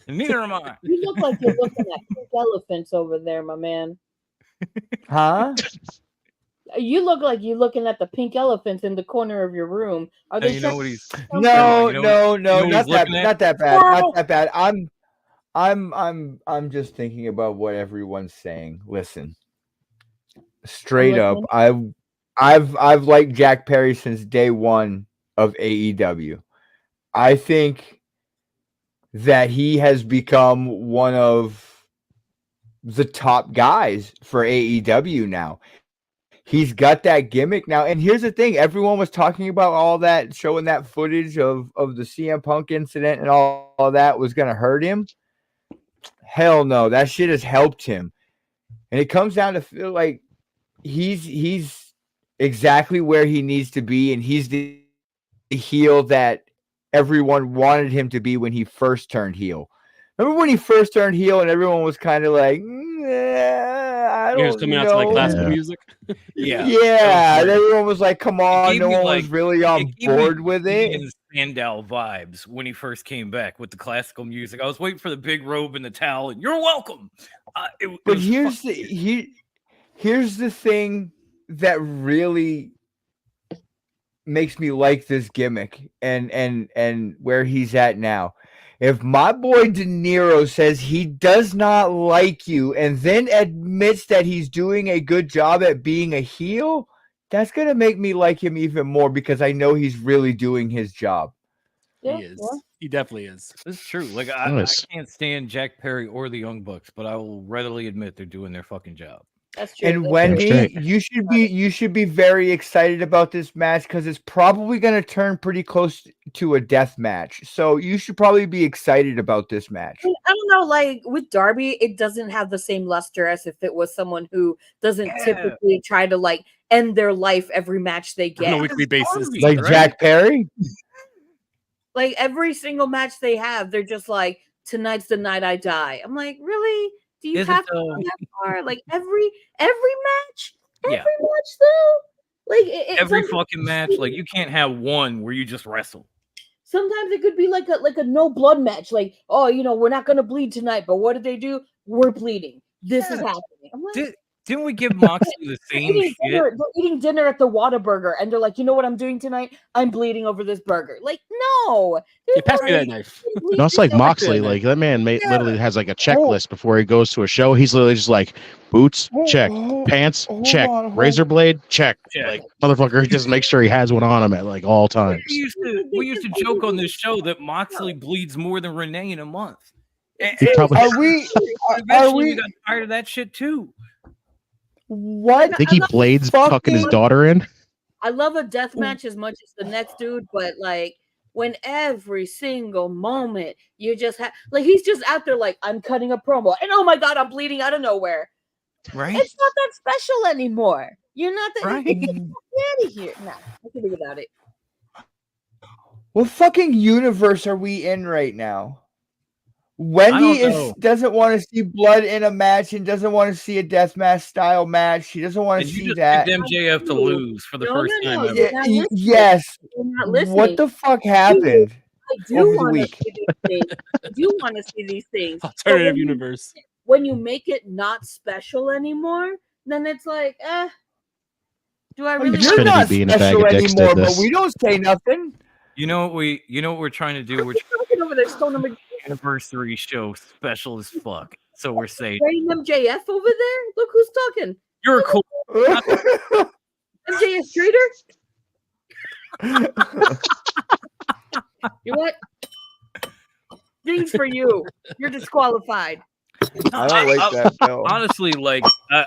Neither am I. You look like you're looking at pink elephants over there, my man. Huh? You look like you're looking at the pink elephants in the corner of your room. Are they? You know what he's? No, not that bad. I'm just thinking about what everyone's saying. Listen, straight up, I've liked Jack Perry since day one of AEW. I think that he has become one of the top guys for AEW now. He's got that gimmick now. And here's the thing. Everyone was talking about all that, showing that footage of the CM Punk incident and all that was going to hurt him. Hell no. That shit has helped him. And it comes down to feel like he's exactly where he needs to be. And he's the heel that everyone wanted him to be when he first turned heel. Remember when he first turned heel and everyone was kind of like, I don't know. Coming out to like classical music. Yeah. And everyone was like, come on. No one was really on board with it. Sandow vibes when he first came back with the classical music. I was waiting for the big robe and the towel, and you're welcome. But here's the thing that really makes me like this gimmick and where he's at now. If my boy Dinero says he does not like you and then admits that he's doing a good job at being a heel, that's going to make me like him even more because I know he's really doing his job. He is. Yeah. He definitely is. It's true. Like I can't stand Jack Perry or the Young Bucks, but I will readily admit they're doing their fucking job. That's true. And Wendy, you should be very excited about this match because it's probably going to turn pretty close to a death match. So you should probably be excited about this match. I don't know, like with Darby, it doesn't have the same luster as if it was someone who doesn't typically try to like end their life every match they get on a weekly basis, like Jack Perry. Like every single match they have, they're just like, tonight's the night I die. I'm like, really? Do you have to go that far? Like every match? Every match though? Like every fucking match, like you can't have one where you just wrestle. Sometimes it could be like a no blood match, like, oh, we're not gonna bleed tonight, but what did they do? We're bleeding. This is happening. I'm like, didn't we give Moxley the same shit? They're eating dinner at the Whataburger, and they're like, you know what I'm doing tonight? I'm bleeding over this burger. Like, no. You pass me that knife. No, it's like Moxley. Like that man literally has like a checklist before he goes to a show. He's literally just like boots, check, pants, check, razor blade, check. Like motherfucker, just make sure he has one on him at like all times. We used to joke on this show that Moxley bleeds more than Renee in a month. Eventually we got tired of that shit too. What? I think he blades fucking his daughter in. I love a death match as much as the next dude, but like when every single moment you just have like he's just out there like I'm cutting a promo and oh my god I'm bleeding out of nowhere. Right? It's not that special anymore. You're not that right. Get out of here. No, I can do without it. What fucking universe are we in right now? Wendy doesn't want to see blood in a match and doesn't want to see a deathmatch style match. She doesn't want to see that. MJF to lose for the first time ever. Yes. What the fuck happened? I do want to see these things. I do want to see these things. Alternative universe. When you make it not special anymore, then it's like, do I really? You're not special anymore, but we don't say nothing. You know what we're trying to do? We're looking over there, anniversary show special as fuck. So we're safe. Rain MJF over there? Look who's talking. You're cool. MJF Trader? You what? Things for you. You're disqualified. I don't like that. No. Honestly, like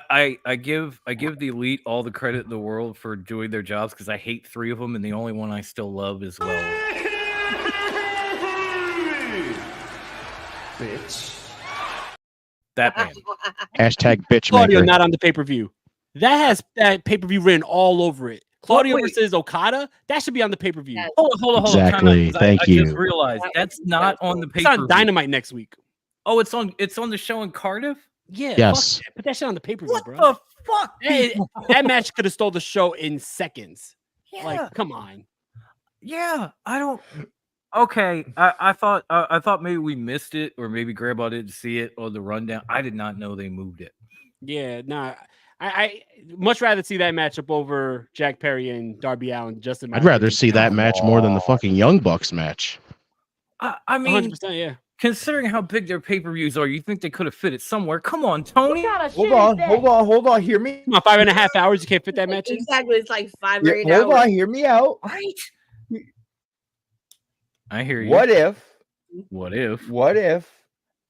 I give the Elite all the credit in the world for doing their jobs because I hate 3 of them, and the only one I still love is Bitch. that man. Hashtag bitch Claudio maker. not on the pay-per-view. That has that pay-per-view written all over it. Claudio Wait. versus Okada, that should be on the pay-per-view. Yes. Hold on. Exactly. Time out, 'cause Thank I you. just realized that's not on the It's paper. on Dynamite next week. Oh, it's on the show in Cardiff. Yeah. Yes. fuck that. Put that shit on the pay-per-view, What bro. the fuck? That match could have stole the show in seconds. Yeah. Like, come on. Yeah, I don't. Okay, I thought maybe we missed it, or maybe Grandma didn't see it on the rundown. I did not know they moved it. Yeah, nah. I much rather see that matchup over Jack Perry and Darby Allin. Just in my I'd rather opinion. see that match more than the fucking Young Bucks match. I mean, 100%, yeah. considering how big their pay-per-views are, you think they could have fit it somewhere? Come on, Tony. Hold on. Hear me. Come on, 5.5 hours. You can't fit that match in. Exactly. It's like 5 or Yeah, 8 hold hours. on. Hear me out. Right. I hear you. What if What if? What if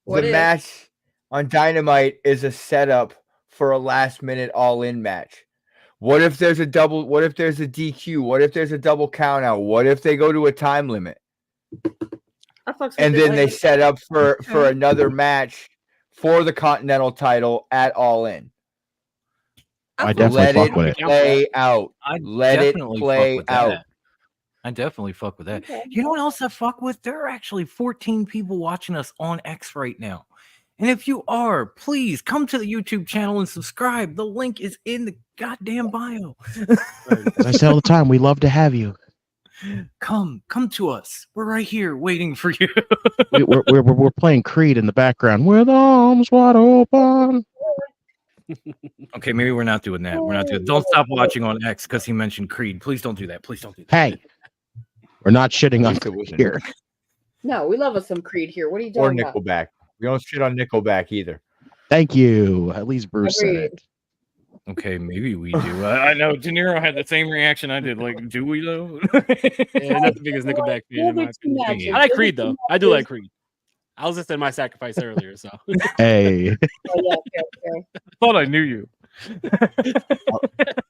What the if? match on Dynamite is a setup for a last minute all in match? What if there's a double? What if there's a DQ? What if there's a double count out? What if they go to a time limit? And then they set up for another match for the Continental title at All In. I definitely fuck with it. Play out. Let it play out. I definitely fuck with that. Okay. You know what else I fuck with? There are actually 14 people watching us on X right now. And if you are, please come to the YouTube channel and subscribe. The link is in the goddamn bio. As I say all the time, we love to have you. Come to us. We're right here waiting for you. We're playing Creed in the background with arms wide open. Okay, maybe we're not doing that. We're not doing. Don't stop watching on X because he mentioned Creed. Please don't do that. Please don't do that. Hey, we're not shitting on Creed here. No, we love us some Creed here. What are you Or talking about? Nickelback. We don't shit on Nickelback either. Thank you. At least Bruce said Agreed. it. Okay, maybe we do. I know Dinero had the same reaction I did. Like, do we though? Yeah, not the biggest Nickelback fan. in my opinion. I like Creed though. I do like Creed. I was listening to My Sacrifice earlier, so. Hey. Oh, yeah, okay. Thought I knew you.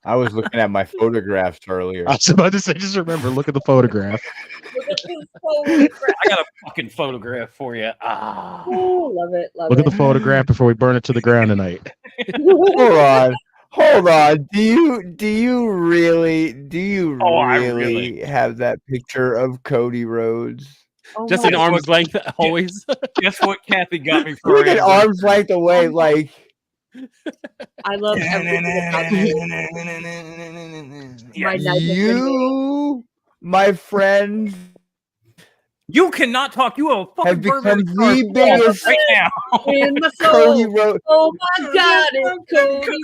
I was looking at my photographs earlier. I was about to say, just remember, look at the photograph. I got a fucking photograph for you. Ah. Oh, love it. Look at the photograph before we burn it to the ground tonight. Hold on. Do you really have that picture of Cody Rhodes? Oh, Just my an arm's length, always. Guess what Kathy got me for Look at arm's length away, like I love everything about you, my friend, you cannot talk. You are a fucking have become Burberry star the biggest right now. in my Cody soul. Rhodes. Oh my God, it's Cody.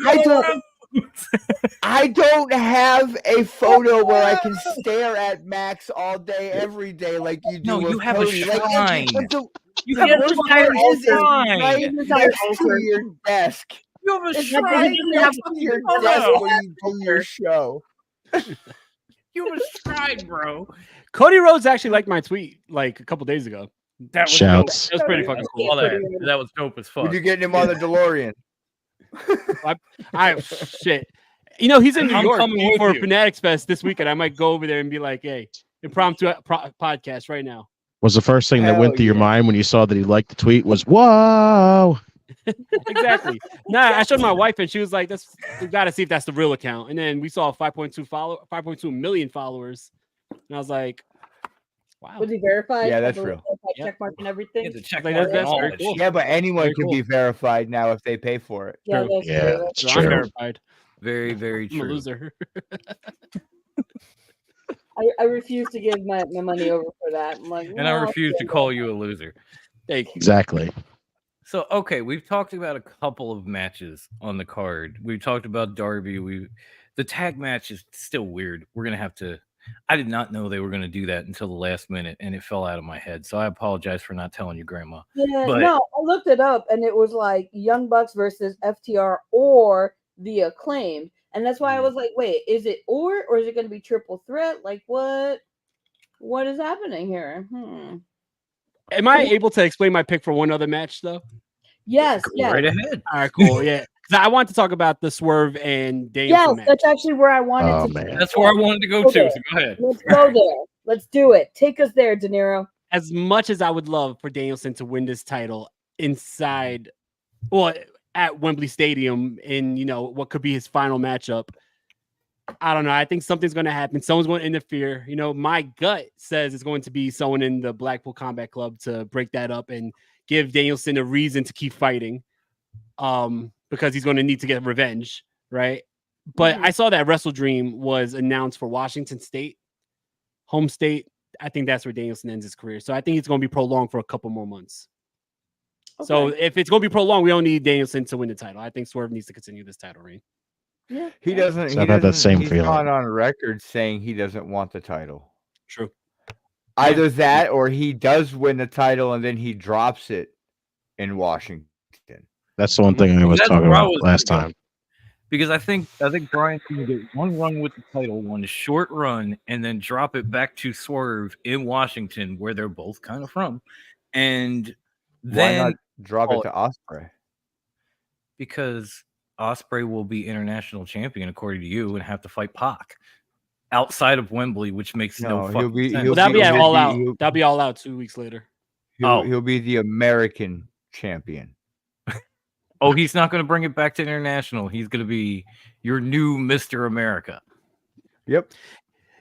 I don't have a photo where I can stare at Max all day, every day, like you do. No, with you have Cody. a shrine. You have have a a shrine. shrine right It's next like to your desk. You have a It's shrine. right next to your Oh, desk no. where you do your show. You have a shrine, bro. Cody Rhodes actually liked my tweet like a couple days ago. That was Shouts. dope. That was pretty fucking cool. That was dope as fuck. Would you get him on the DeLorean? I shit. You know, he's in New I'm York coming with for you. Fanatics Fest this weekend. I might go over there and be like, hey, impromptu podcast right now. Was the first thing that Hell went through your yeah. mind when you saw that he liked the tweet was, whoa. Exactly. Nah, I showed my wife and she was like, "That's we got to see if that's the real account." And then we saw 5.2 million followers, and I was like, "Wow." Was he verified? Yeah, that's Have a real. verified check mark and everything. Get the check Like, mark that's and all very that cool. shit. Yeah, but anyone Very can cool. be verified now if they pay for it. Yeah, True. that's Yeah, true. it's So I'm true. verified. Very, very I'm a true. loser. I refuse to give my money over for that. I'm like, And I refuse to call you a loser. Thank you. Exactly. So, okay, we've talked about a couple of matches on the card. We've talked about Darby. The tag match is still weird. We're gonna have to I did not know they were going to do that until the last minute, and it fell out of my head. So I apologize for not telling you, Grandma. Yeah, But no, I looked it up, and it was like Young Bucks versus FTR or the Acclaim, and that's why I was like, wait, is it or is it going to be triple threat? Like what is happening here? Am I able to explain my pick for one other match though? Yes, go yes. right ahead. All right, cool. Yeah, 'cause I want to talk about the Swerve and Danielson Yes, match. that's actually where I wanted Oh, to. man. That's where I wanted to go Go to. there. So go ahead. Let's go there. Let's do it. Take us there, Dinero. As much as I would love for Danielson to win this title inside, well, at Wembley Stadium in what could be his final matchup, I don't know. I think something's going to happen. Someone's going to interfere. My gut says it's going to be someone in the Blackpool Combat Club to break that up and give Danielson a reason to keep fighting. Because he's going to need to get revenge, right? But I saw that Wrestle Dream was announced for Washington State, home state. I think that's where Danielson ends his career. So I think it's going to be prolonged for a couple more months. Okay. So if it's going to be prolonged, we don't need Danielson to win the title. I think Swerve needs to continue this title reign. Yeah, he doesn't. So I've had that same he's feeling. gone on record saying he doesn't want the title. True. Either that, or he does win the title and then he drops it in Washington. That's the one thing I was That's talking where I about was last gonna go. time. Because I think Brian's going to get one run with the title, one short run, and then drop it back to Swerve in Washington, where they're both kind of from. And then why not drop it to Ospreay? Because Ospreay will be international champion, according to you, and have to fight Pac outside of Wembley, which makes no fucking sense. Well, that'll be all out. That'll be all out 2 weeks later. He'll be the American champion. Oh, he's not going to bring it back to international. He's going to be your new Mr. America. Yep.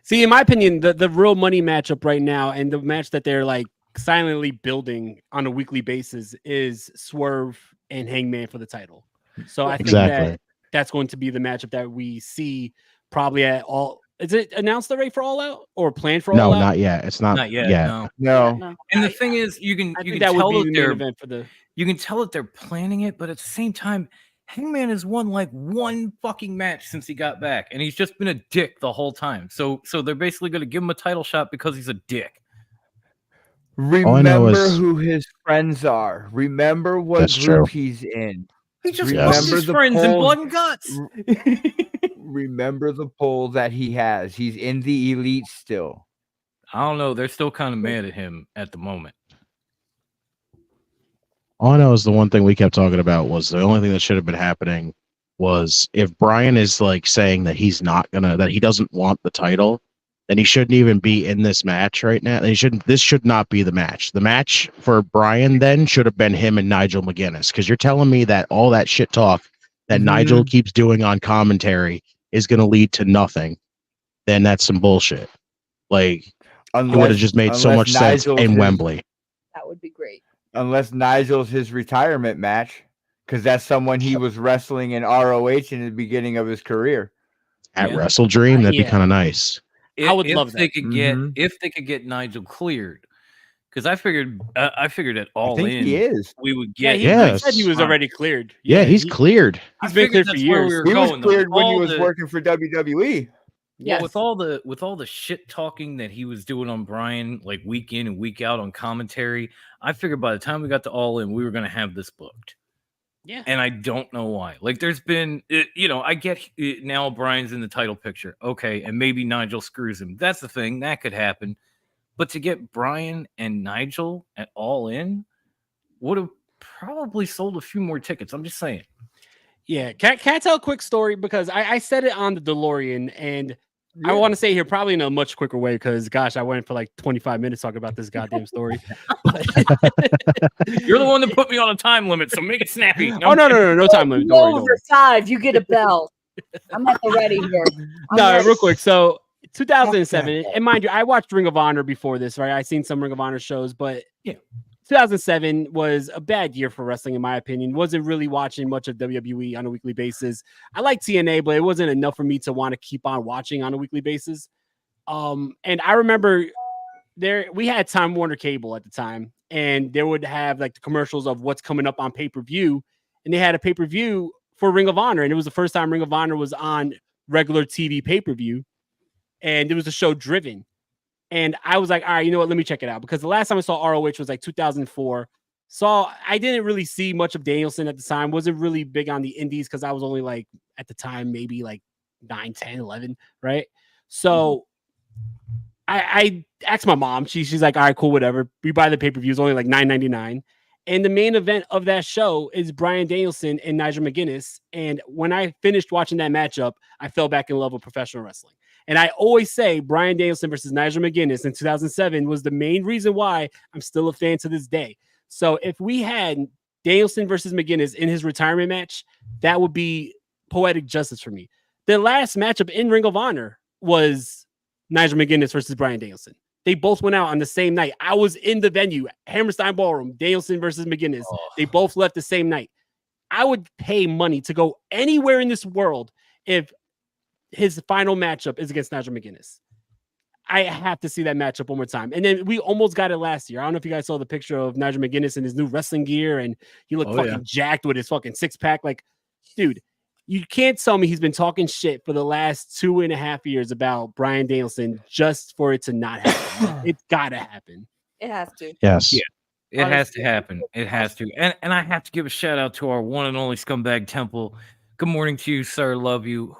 See, in my opinion, the real money matchup right now, and the match that they're like silently building on a weekly basis, is Swerve and Hangman for the title. So I think that's going to be the matchup that we see probably at all. Is it announced already for All Out or planned for All Out? No, not yet. It's not yet. No. And the thing is, you can that tell would be that the main they're event for the. You can tell that they're planning it, but at the same time, Hangman has won like one fucking match since he got back, and he's just been a dick the whole time. So they're basically going to give him a title shot because he's a dick. Remember who his friends are. Remember what group he's in. He just loves his friends in Blood and Guts. Remember the poll that he has. He's in the elite still. I don't know. They're still kind of mad at him at the moment. All I know is the one thing we kept talking about was the only thing that should have been happening was if Brian is like saying that he's not gonna, that he doesn't want the title, then he shouldn't even be in this match right now. This should not be the match. The match for Brian then should have been him and Nigel McGuinness, because you're telling me that all that shit talk that Nigel keeps doing on commentary is going to lead to nothing. Then that's some bullshit. Like, it would have just made so much sense in Wembley. That would be great. Unless Nigel's his retirement match, because that's someone he was wrestling in ROH in the beginning of his career. At Wrestle Dream, that'd be kind of nice. I would love that. If they could get Nigel cleared, because I figured at All In he is. we would get. Yeah, he said he was already cleared. Yeah, he's cleared. He's been cleared for years. He was cleared when he was working for WWE. Yeah, with all the shit talking that he was doing on Brian, like week in and week out on commentary, I figured by the time we got to All In, we were going to have this booked. Yeah, and I don't know why. Like, there's been, I get now Brian's in the title picture, okay, and maybe Nigel screws him. That's the thing that could happen. But to get Brian and Nigel at All In would have probably sold a few more tickets. I'm just saying. Yeah, can I tell a quick story? Because I said it on the DeLorean, and I want to say here probably in a much quicker way, because gosh, I went for like 25 minutes talking about this goddamn story. You're the one that put me on a time limit, so make it snappy. No time limit. Over 5, you get a bell. I'm at the ready here. Real quick. So 2007, and mind you, I watched Ring of Honor before this, right? I seen some Ring of Honor shows, but 2007 was a bad year for wrestling, in my opinion. Wasn't really watching much of WWE on a weekly basis. I like TNA, but it wasn't enough for me to want to keep on watching on a weekly basis. And I remember we had Time Warner Cable at the time, and they would have like the commercials of what's coming up on pay-per-view, and they had a pay-per-view for Ring of Honor, and it was the first time Ring of Honor was on regular TV pay-per-view. and it was a show Driven. And I was like, all right, you know what? Let me check it out. Because the last time I saw ROH was like 2004. So I didn't really see much of Danielson at the time. Wasn't really big on the indies because I was only like, at the time, maybe like 9, 10, 11, right? So I asked my mom. She's like, all right, cool, whatever. We buy the pay-per-view. It's only like $9.99. And the main event of that show is Bryan Danielson and Nigel McGuinness. And when I finished watching that matchup, I fell back in love with professional wrestling. And I always say Bryan Danielson versus Nigel McGuinness in 2007 was the main reason why I'm still a fan to this day. So if we had Danielson versus McGuinness in his retirement match, that would be poetic justice for me. The last matchup in Ring of Honor was Nigel McGuinness versus Bryan Danielson. They both went out on the same night. I was in the venue, Hammerstein Ballroom, Danielson versus McGuinness. They both left the same night. I would pay money to go anywhere in this world if his final matchup is against Nigel McGuinness. I have to see that matchup one more time. And then we almost got it last year. I don't know if you guys saw the picture of Nigel McGuinness in his new wrestling gear, and he looked jacked with his fucking six-pack. Like, dude, you can't tell me he's been talking shit for the last 2.5 years about Bryan Danielson just for it to not happen. It's gotta happen. It has to. Yes. Yeah. It has to happen. It has to. And I have to give a shout out to our one and only Scumbag Temple. Good morning to you, sir. Love you.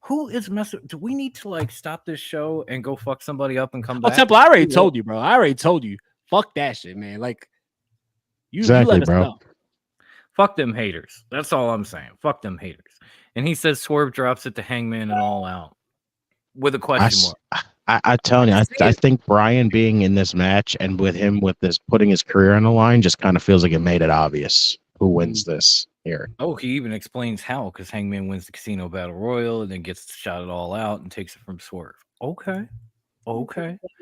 Who is messing? Do we need to like stop this show and go fuck somebody up and come back? Temple, I already told you, bro. I already told you. Fuck that shit, man. Like, you let us know. Fuck them haters. That's all I'm saying. Fuck them haters. And he says Swerve drops it to Hangman and All Out with a question mark. I tell you, I think Bryan being in this match and with this putting his career on the line just kind of feels like it made it obvious who wins this here. Oh, he even explains how, because Hangman wins the Casino Battle Royal and then gets shot it all out and takes it from Swerve. Okay.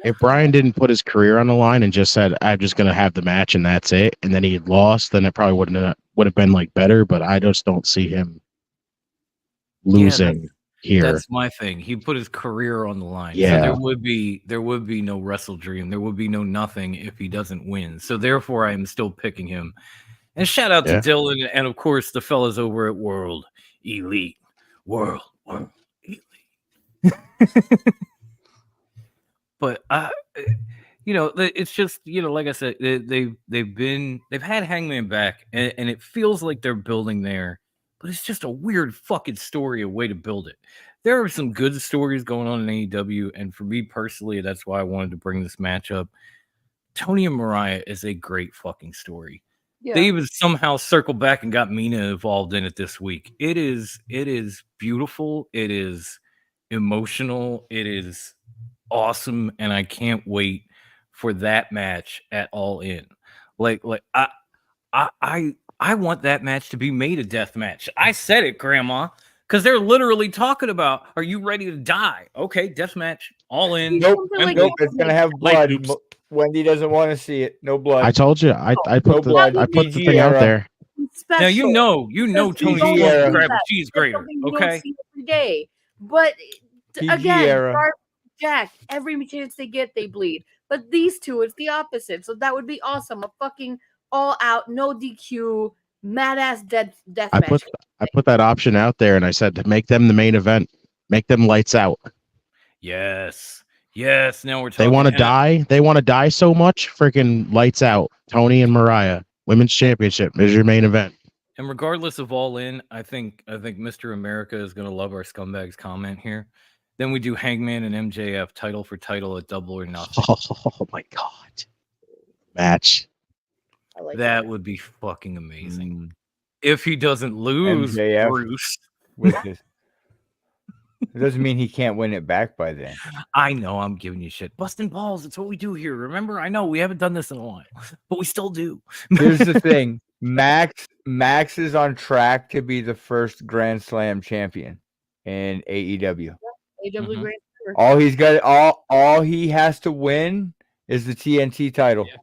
If Bryan didn't put his career on the line and just said, I'm just going to have the match and that's it, and then he lost, then it probably would have been like better, but I just don't see him losing here. That's my thing. He put his career on the line. Yeah. So there would be no Wrestle Dream. There would be no nothing if he doesn't win. So therefore I am still picking him. And shout out to Dylan and of course the fellas over at World Elite. World Elite. But it's just, like I said, they've had Hangman back and it feels like they're building there, but it's just a weird fucking story, a way to build it. There are some good stories going on in AEW, and for me personally, that's why I wanted to bring this match up. Tony and Mariah is a great fucking story. Yeah. They even somehow circled back and got Mina involved in it this week. It is beautiful. It is emotional. It is awesome, and I can't wait for that match at All In. Like I want that match to be made a death match. I said it, Grandma, because they're literally talking about, are you ready to die? Okay, death match, All In. Nope, it's gonna have blood. Wendy doesn't want to see it. No blood. I told you. I put the thing out there. Now you know Tony wants to grab a cheese grater. Okay. Every day, but again, Jack, every chance they get, they bleed. But these two, it's the opposite. So that would be awesome. A fucking all out, no DQ, mad ass death match. I put that option out there, and I said to make them the main event, make them lights out. Yes. Now we're talking. They want to die. They want to die so much. Freaking lights out. Tony and Mariah, Women's Championship is your main event. And regardless of All In, I think Mr. America is going to love our scumbags comment here. Then we do Hangman and MJF title for title at Double or Nothing. Oh my god, match. That would be fucking amazing. If he doesn't lose, MJF Bruce. It doesn't mean he can't win it back by then. I know, I'm giving you shit. Busting balls, it's what we do here. Remember? I know we haven't done this in a while, but we still do. Here's the thing. Max is on track to be the first Grand Slam champion in AEW. AEW Grand Slam. All he has to win is the TNT title. Yeah.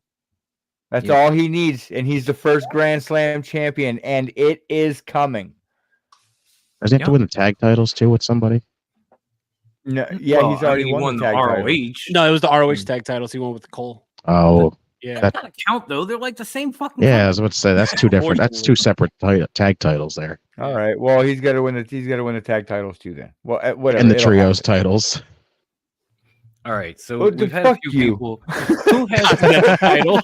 That's all he needs, and he's the first Grand Slam champion, and it is coming. Does he have to win the tag titles too with somebody? No, he's already won the tag ROH. titles. No, it was the ROH tag titles. He won with Cole. Oh, yeah. That doesn't count though. They're like the same fucking. Yeah, I was about to say that's two different. That's two separate tag titles there. All right. Well, he's got to win the tag titles too. Then, well, whatever. And the trios titles. All right, so Well, we've had a fuck few you. people who has the title.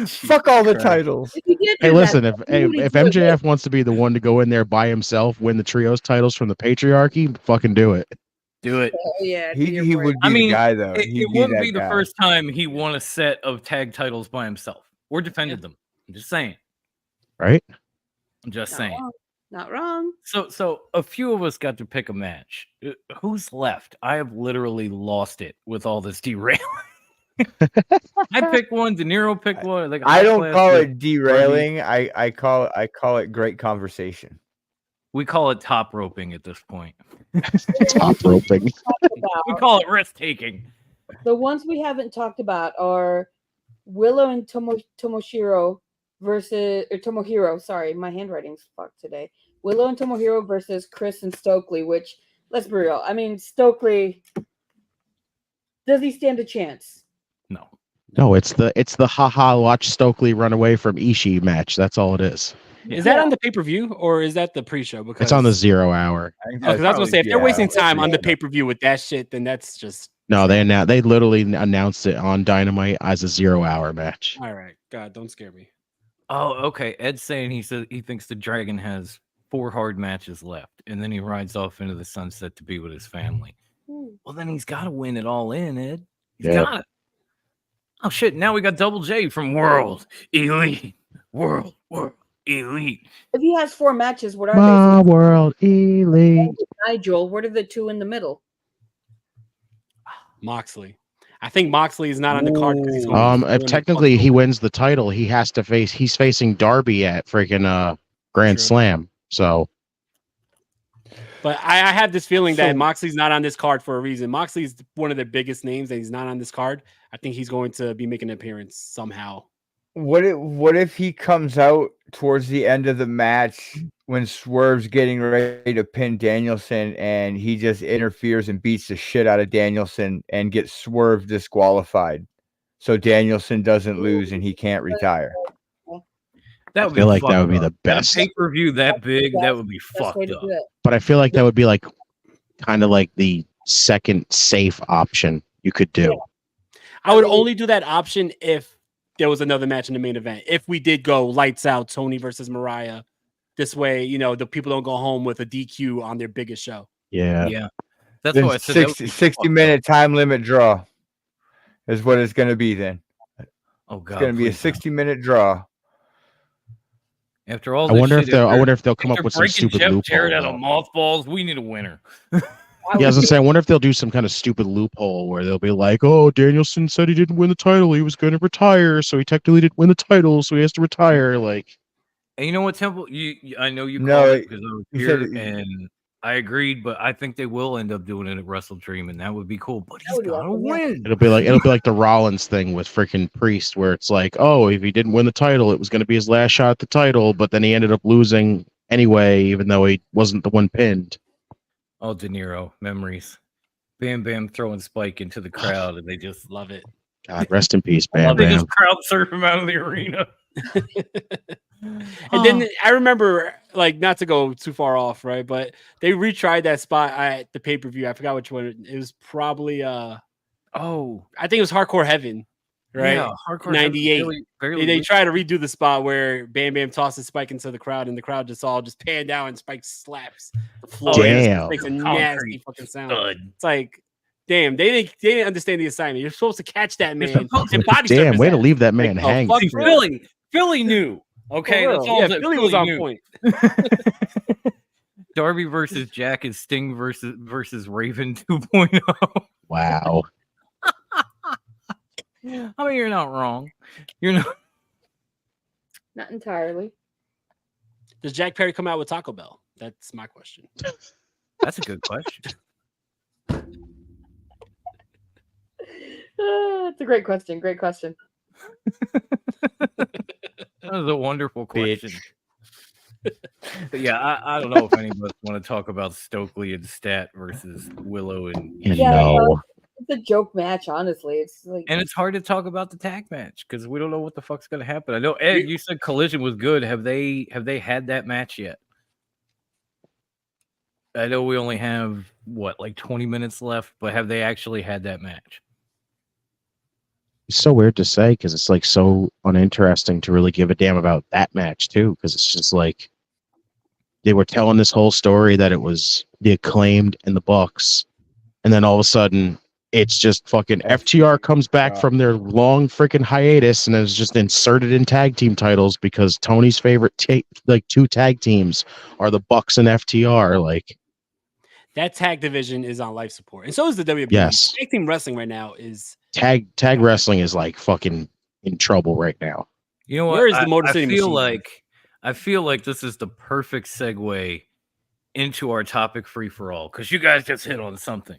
Fuck all the Christ. titles. If you did Hey, do listen, that, if MJF wants to be the one to go in there by himself, win the trios titles from the patriarchy, fucking do it. Do it. oh yeah, He would be I mean, the guy though. it He'd be wouldn't that be the guy. first time he won a set of tag titles by himself or defended them. I'm just saying. Right? I'm just Not saying. wrong. Not wrong. So a few of us got to pick a match. Who's left? I have literally lost it with all this derailing. I picked one. Dinero picked one. Like I don't call it derailing. I call it great conversation. We call it top roping at this point. Top roping. We call it risk taking. The ones we haven't talked about are Willow and Tomohiro versus Tomohiro. Sorry, my handwriting's fucked today. Willow and Tomohiro versus Chris and Stokely. Which, let's be real. I mean, Stokely, does he stand a chance? No. No, it's the haha watch Stokely run away from Ishii match. That's all it is. Is that on the pay-per-view or is that the pre-show? Because It's on the 0 hour. because I was gonna say if they're wasting time on the pay-per-view with that shit, then that's just No, they literally announced it on Dynamite as a 0 hour match. all right. God, don't scare me. Oh, okay. Ed's saying he thinks the Dragon has 4 hard matches left, and then he rides off into the sunset to be with his family. Well, then he's got to win it all in, Ed. He's got it. Oh shit! Now we got Double J from World Elite. World Elite. If he has 4 matches, what are My they? World Elite. Nigel, what are the 2 in the middle? Moxley. I think Moxley is not on the card because he's going If technically he wins the title, he's facing Darby at freaking Grand Slam. So, but I have this feeling that Moxley's not on this card for a reason. Moxley's one of the biggest names, and he's not on this card. I think he's going to be making an appearance somehow. What if he comes out towards the end of the match when Swerve's getting ready to pin Danielson and he just interferes and beats the shit out of Danielson and gets Swerve disqualified, so Danielson doesn't lose and he can't retire? That would I feel be like that would be the best. Pay-per-view that big. That would be fucked up. But I feel like that would be like kind of like the second safe option you could do. I would only do that option if there was another match in the main event. If we did go lights out, Tony versus Mariah, this way, you know, the people don't go home with a DQ on their biggest show. Yeah. That's Then why I said 60-minute time limit draw is what it's going to be then. Oh God, it's going to be a 60-minute draw. After all, I wonder if they'll come up with some stupid loophole. Jarrett out of mothballs. We need a winner. Yeah, I was gonna say, I wonder if they'll do some kind of stupid loophole where they'll be like, "Oh, Danielson said he didn't win the title. He was going to retire, so he technically didn't win the title, so he has to retire." Like, and you know what, Temple? I know you No, called it because I was you here, said and I agreed. But I think they will end up doing it at Wrestle Dream, and that would be cool. But he's got to win. it'll be like the Rollins thing with freaking Priest, where it's like, "Oh, if he didn't win the title, it was going to be his last shot at the title, but then he ended up losing anyway, even though he wasn't the one pinned." Oh, Dinero memories. Bam Bam throwing Spike into the crowd, and they just love it. God, rest in peace, Bam They Bam. just crowd surf him out of the arena. And then I remember, like, not to go too far off, right? But they retried that spot at the pay-per-view. I forgot which one. It was probably I think it was Hardcore Heaven, right? Yeah, Hardcore 98. Heaven barely They try to redo the spot where Bam Bam tosses Spike into the crowd, and the crowd just all panned down, and Spike slaps the floor. Damn. It makes a nasty fucking sound. It's like, damn, they didn't understand the assignment. You're supposed to catch that man and body Damn, surf way his to ass. leave that man hanging. fuck Philly knew. Okay, For that's real. all. Yeah, that Philly was on knew. point. Darby versus Jack is Sting versus Raven 2.0. Wow. I mean, you're not wrong. You're not. Not entirely. Does Jack Perry come out with Taco Bell? That's my question. That's a good question. It's a great question. Great question. That was a wonderful question. But yeah, I don't know if any of us want to talk about Stokely and Stat versus Willow and No. It's a joke match, honestly. It's like, and it's hard to talk about the tag match because we don't know what the fuck's gonna happen. I know Ed, you said Collision was good. Have they had that match yet? I know we only have what, like 20 minutes left, but have they actually had that match? It's so weird to say because it's like so uninteresting to really give a damn about that match too. Because it's just like they were telling this whole story that it was the Acclaimed and the Bucks, and then all of a sudden it's just fucking FTR comes back from their long freaking hiatus and is just inserted in tag team titles because Tony's favorite like two tag teams are the Bucks and FTR. Like that tag division is on life support, and so is the WWE. Yes. Tag team wrestling right now is tag wrestling is like fucking in trouble right now. You know what? Where is the Motor City Machine? I feel like this is the perfect segue into our topic free for all because you guys just hit on something.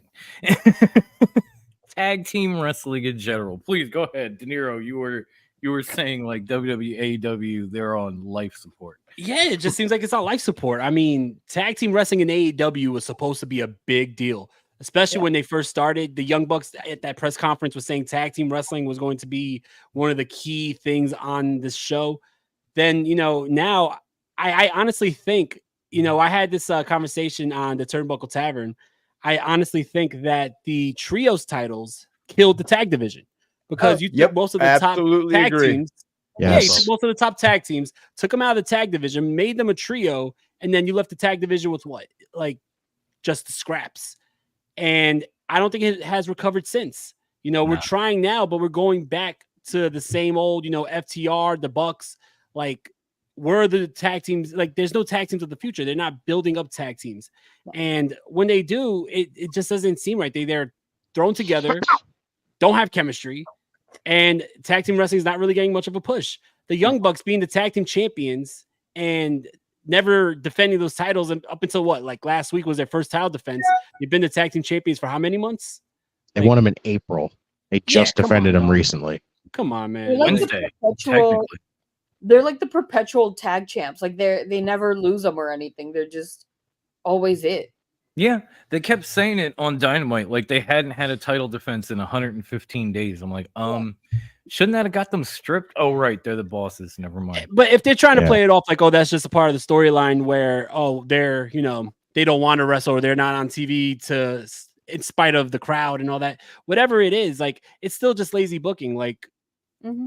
Tag team wrestling in general. Please go ahead, Dinero. You were saying like WWE, AEW, they're on life support. Yeah, it just seems like it's on life support. I mean, tag team wrestling in AEW was supposed to be a big deal, especially when they first started. The Young Bucks at that press conference was saying tag team wrestling was going to be one of the key things on this show. Then, now I honestly think, I had this conversation on the Turnbuckle Tavern. I honestly think that the trios titles killed the tag division because you took most of the top tag teams. Yes. Yeah, you took most of the top tag teams, took them out of the tag division, made them a trio, and then you left the tag division with what? Like just the scraps. And I don't think it has recovered since. We're trying now, but we're going back to the same old, FTR, the Bucks. Like, where are the tag teams? Like, there's no tag teams of the future. They're not building up tag teams. And when they do, it just doesn't seem right. They're thrown together, don't have chemistry, and tag team wrestling is not really getting much of a push. The Young Bucks being the tag team champions and never defending those titles up until what? Like last week was their first title defense. They've been the tag team champions for how many months? They won them in April. They just defended them recently. Come on, man. Wednesday, they're like the perpetual tag champs. Like they never lose them or anything. They're just always it. Yeah, they kept saying it on Dynamite, like they hadn't had a title defense in 115 days. I'm like, shouldn't that have got them stripped? Oh, right, they're the bosses. Never mind. But if they're trying to play it off like, oh, that's just a part of the storyline where, they're, they don't want to wrestle or they're not on TV in spite of the crowd and all that, whatever it is, like, it's still just lazy booking. Like,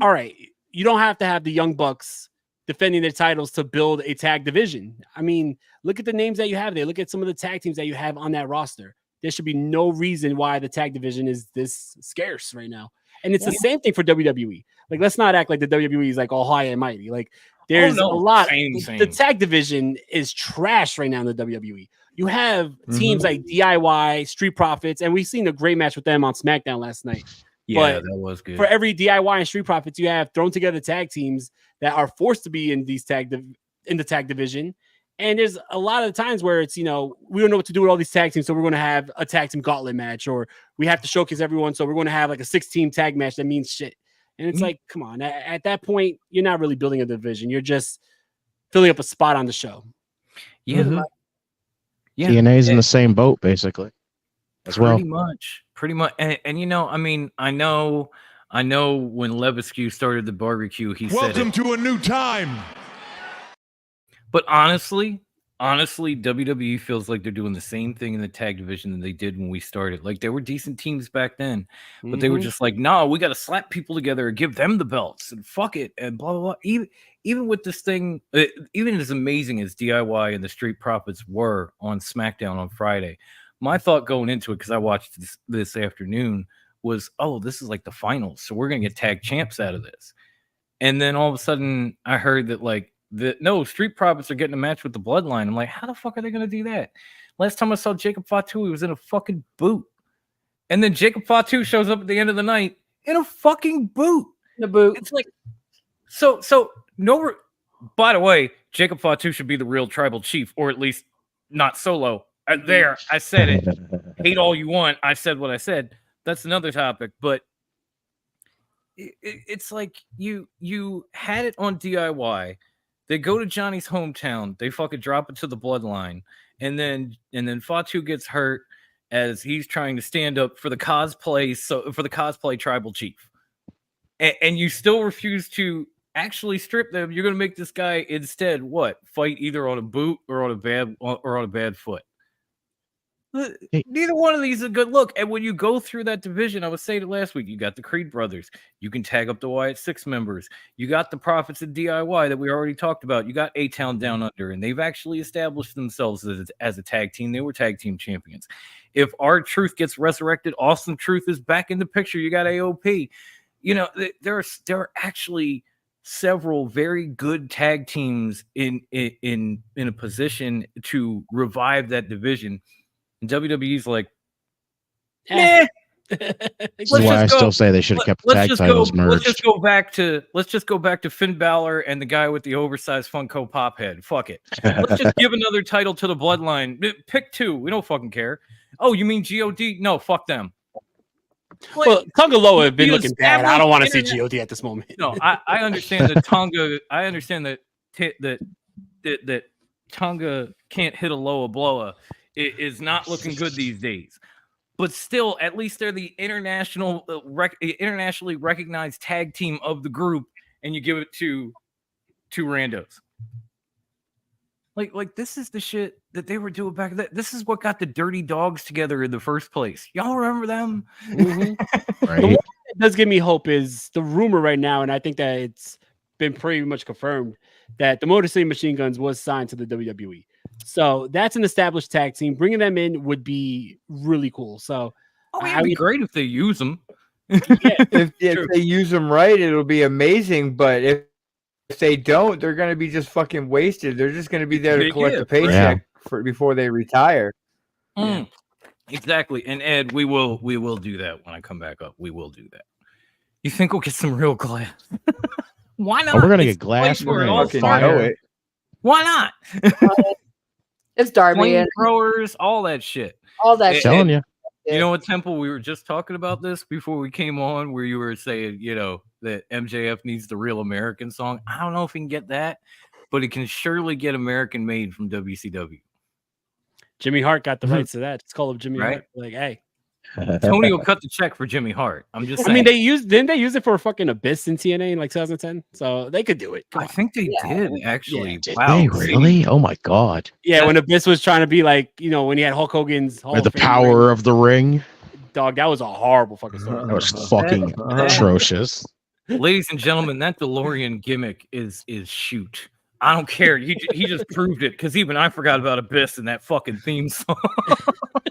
all right, you don't have to have the Young Bucks defending their titles to build a tag division. I mean, look at the names that you have there. Look at some of the tag teams that you have on that roster. There should be no reason why the tag division is this scarce right now. And it's the same thing for WWE. Like, let's not act like the WWE is like all high and mighty. Like, there's a lot. Same. The tag division is trash right now in the WWE. You have teams like DIY, Street Profits, and we've seen a great match with them on SmackDown last night. Yeah, that was good. For every DIY and Street Profits, you have thrown together tag teams that are forced to be in these in the tag division. And there's a lot of times where it's, we don't know what to do with all these tag teams. So we're going to have a tag team gauntlet match, or we have to showcase everyone. So we're going to have like a 6-team tag match that means shit. And it's like, come on, at that point, you're not really building a division. You're just filling up a spot on the show. Yeah. TNA's in the same boat, basically, as well. Pretty much. And I mean, I know when Lebesque started the barbecue, he said, "Welcome to a new time." But honestly, WWE feels like they're doing the same thing in the tag division that they did when we started. Like, there were decent teams back then, but they were just like, no, we got to slap people together and give them the belts and fuck it and blah, blah, blah. Even with this thing, even as amazing as DIY and the Street Profits were on SmackDown on Friday, my thought going into it, because I watched this afternoon, was, oh, this is like the finals. So we're going to get tag champs out of this. And then all of a sudden I heard that no, Street Profits are getting a match with the Bloodline. I'm like, how the fuck are they going to do that? Last time I saw Jacob Fatu, he was in a fucking boot. And then Jacob Fatu shows up at the end of the night in a fucking boot. The boot. It's like, so no. By the way, Jacob Fatu should be the real tribal chief, or at least not Solo. There, I said it. Hate all you want. I said what I said. That's another topic, but it's like you had it on DIY. They go to Johnny's hometown. They fucking drop it to the Bloodline, and then Fatu gets hurt as he's trying to stand up for the cosplay. So for the cosplay tribal chief, and you still refuse to actually strip them. You're going to make this guy instead fight either on a boot or on a bad foot. Neither one of these is a good look. And when you go through that division, I was saying it last week, you got the Creed brothers. You can tag up the Wyatt Six members. You got the Prophets of DIY that we already talked about. You got A-Town Down Under, and they've actually established themselves as a tag team. They were tag team champions. If R-Truth gets resurrected, Awesome Truth is back in the picture. You got AOP. You know, there are actually several very good tag teams in a position to revive that division. And WWE's like, nah. This is why I still say they should have kept the tag titles merged. Let's just go back to Finn Balor and the guy with the oversized Funko Pop head. Fuck it. Let's just give another title to the Bloodline. Pick two. We don't fucking care. Oh, you mean God? No, fuck them. Well, Tonga Loa have been looking bad. I don't want to see God at this moment. No, I understand that Tonga. I understand that that Tonga can't hit a Loa blowa. It is not looking good these days. But still, at least they're the internationally recognized tag team of the group, and you give it to two randos. Like this is the shit that they were doing back then. This is what got the Dirty Dogs together in the first place. Y'all remember them? Mm-hmm. Right. The one that does give me hope is the rumor right now, and I think that it's been pretty much confirmed that the Motor City Machine Guns was signed to the WWE. So that's an established tag team. Bringing them in would be really cool. So it'd be great if they use them. If they use them right, it'll be amazing. But if they don't, they're going to be just fucking wasted. They're just going to be there to collect a paycheck before they retire. Yeah. Exactly. And Ed, we will do that when I come back up. We will do that. You think we'll get some real glass? Why not? Oh, we're going to get glass. We're going to fire it. Why not? It's Darby. Throwers, all that shit. All that shit. Telling you. You know what, Temple? We were just talking about this before we came on, where you were saying, you know, that MJF needs the Real American song. I don't know if he can get that, but he can surely get American Made from WCW. Jimmy Hart got the rights to that. It's called Jimmy Hart. Like, hey. Tony will cut the check for Jimmy Hart. I'm just saying. I mean, didn't they use it for fucking Abyss in TNA in like 2010? So they could do it. I think they did actually. Did they really? Oh my god. Yeah, when Abyss was trying to be like, you know, when he had Hulk Hogan's Hall the power ring. Of the ring. Dog, that was a horrible fucking story. That was fucking atrocious. Ladies and gentlemen, that DeLorean gimmick is shoot. I don't care. He just proved it because even I forgot about Abyss and that fucking theme song.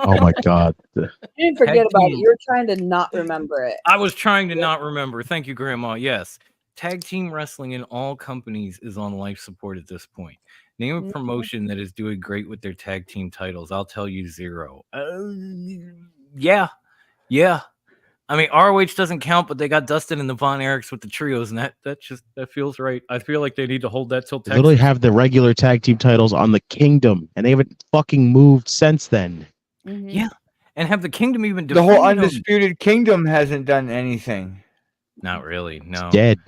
Oh my god! You didn't forget about it. You're trying to not remember it. I was trying to not remember. Thank you, Grandma. Yes, tag team wrestling in all companies is on life support at this point. Name a promotion that is doing great with their tag team titles. I'll tell you zero. Yeah. I mean, ROH doesn't count, but they got Dustin and the Von Erichs with the trios, and that feels right. I feel like they need to hold that till Texas. They literally have the regular tag team titles on the Kingdom, and they haven't fucking moved since then. Mm-hmm. Yeah, and have the Kingdom even the whole Undisputed Kingdom hasn't done anything. Not really. No, it's dead.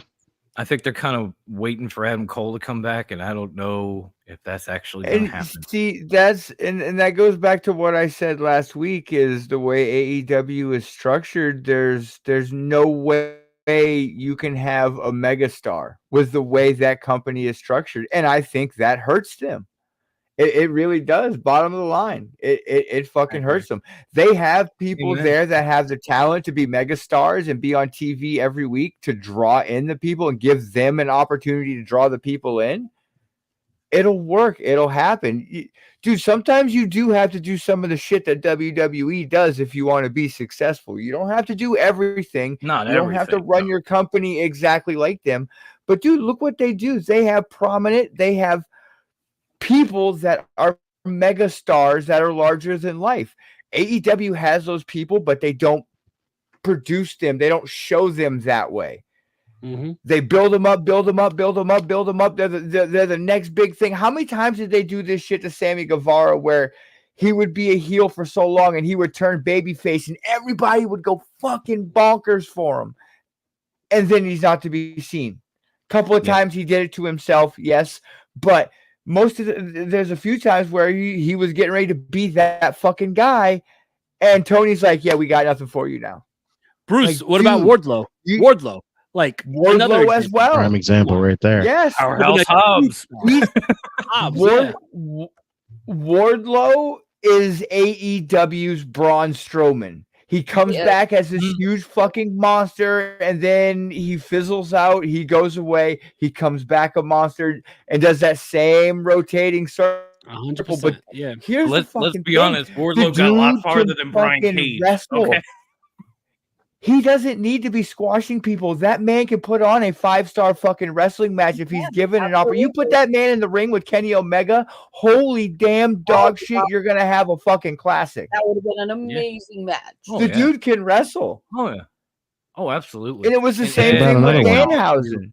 I think they're kind of waiting for Adam Cole to come back, and I don't know if that's actually going to happen. See, and that goes back to what I said last week. Is the way AEW is structured. There's no way you can have a megastar with the way that company is structured, and I think that hurts them. It really does. Bottom of the line, it fucking hurts them. They have people there that have the talent to be megastars and be on TV every week to draw in the people and give them an opportunity to draw the people in. It'll work. It'll happen. Dude, sometimes you do have to do some of the shit that WWE does if you want to be successful. You don't have to do everything. You don't have to run your company exactly like them. But dude, look what they do. They have people that are mega stars that are larger than life. AEW has those people, but they don't produce them. They don't show them that way. Mm-hmm. They build them up. They're the next big thing. How many times did they do this shit to Sammy Guevara where he would be a heel for so long and he would turn babyface and everybody would go fucking bonkers for him, and then he's not to be seen? A couple of times he did it to himself, yes, but there's a few times where he was getting ready to be that fucking guy, and Tony's like, "Yeah, we got nothing for you now." Bruce, what about Wardlow? Wardlow, like Wardlow as well. Prime example right there. Yes, Powerhouse Hobbs. Wardlow is AEW's Braun Strowman. He comes back as this huge fucking monster, and then he fizzles out. He goes away. He comes back a monster and does that same rotating circle. 100%. But yeah, here's let's the be thing. honest. Wardlow got a lot farther than Brian Cage. Wrestle. Okay. He doesn't need to be squashing people. That man can put on a 5-star fucking wrestling match if he's given an offer. You put that man in the ring with Kenny Omega, holy damn dog shit, you're gonna have a fucking classic. That would have been an amazing match. The dude can wrestle. Oh yeah. Oh, absolutely. And it was the same thing with Danhausen.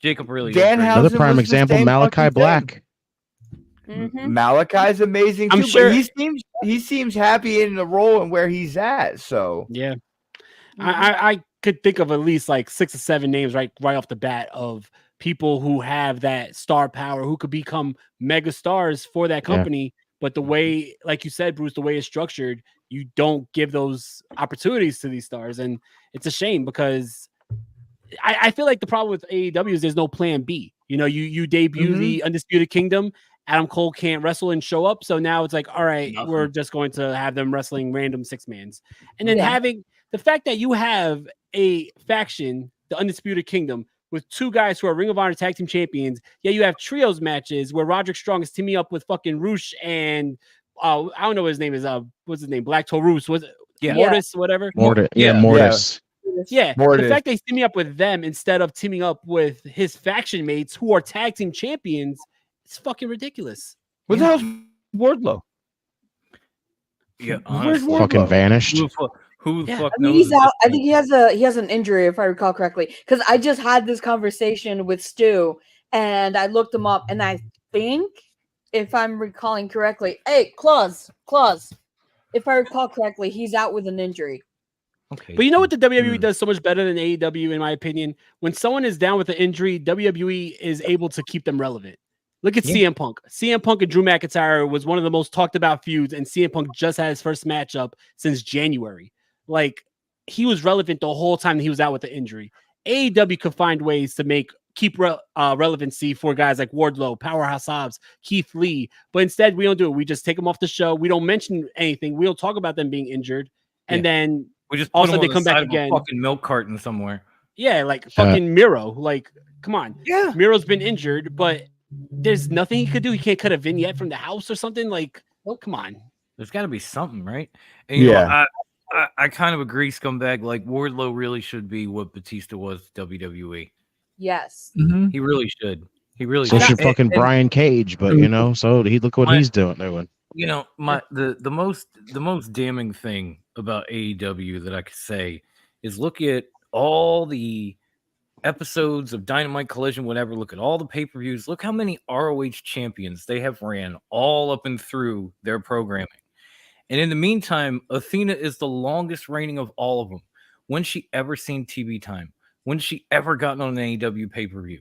Jacob really. Danhausen another prime example, Malachi Black. Malachi's amazing too, I'm sure but he seems happy in the role and where he's at. So yeah. I could think of at least like 6 or 7 names right off the bat of people who have that star power, who could become mega stars for that company. But the way, like you said, Bruce, the way it's structured, you don't give those opportunities to these stars. And it's a shame because I feel like the problem with AEW is there's no plan B. You know, you debut the Undisputed Kingdom, Adam Cole can't wrestle and show up. So now it's like, all right, we're just going to have them wrestling random 6-mans. And then having the fact that you have a faction, the Undisputed Kingdom, with 2 guys who are Ring of Honor Tag Team Champions. Yeah, you have trios matches where Roderick Strong is teaming up with fucking Roosh and I don't know what his name is. What's his name? Black Taurus. Was it Mortis? Whatever. Mortis. Yeah, Mortis. Yeah, Mortis. The fact that he's teaming up with them instead of teaming up with his faction mates who are tag team champions, it's fucking ridiculous. What the hell's Wardlow? Yeah, where's Wardlow? Fucking vanished. Who the fuck I mean, knows? he's out. I think he has an injury, if I recall correctly. Because I just had this conversation with Stu, and I looked him up, and I think, if I'm recalling correctly, Claus, if I recall correctly, he's out with an injury. Okay. But you know what the WWE does so much better than AEW, in my opinion? When someone is down with an injury, WWE is able to keep them relevant. Look at CM Punk. CM Punk and Drew McIntyre was one of the most talked about feuds, and CM Punk just had his first matchup since January. Like, he was relevant the whole time that he was out with the injury. AEW could find ways to keep relevancy for guys like Wardlow, Powerhouse Hobbs, Keith Lee, but instead we don't do it. We just take them off the show. We don't mention anything. We don't talk about them being injured, and then we just also they come back again. Fucking milk carton somewhere. Yeah, like fucking Miro. Like, come on. Yeah, Miro's been injured, but there's nothing he could do. He can't cut a vignette from the house or something. Like, oh, come on. There's got to be something, right? And, you know, I kind of agree, scumbag. Like, Wardlow really should be what Batista was to WWE. Yes. He really should. He really So should. should fucking Brian Cage, but you know, so look what he's doing. You know, the most damning thing about AEW that I could say is look at all the episodes of Dynamite, Collision, whatever. Look at all the pay-per-views. Look how many ROH champions they have ran all up and through their programming. And in the meantime, Athena is the longest reigning of all of them. When's she ever seen TV time? When's she ever gotten on an AEW pay-per-view?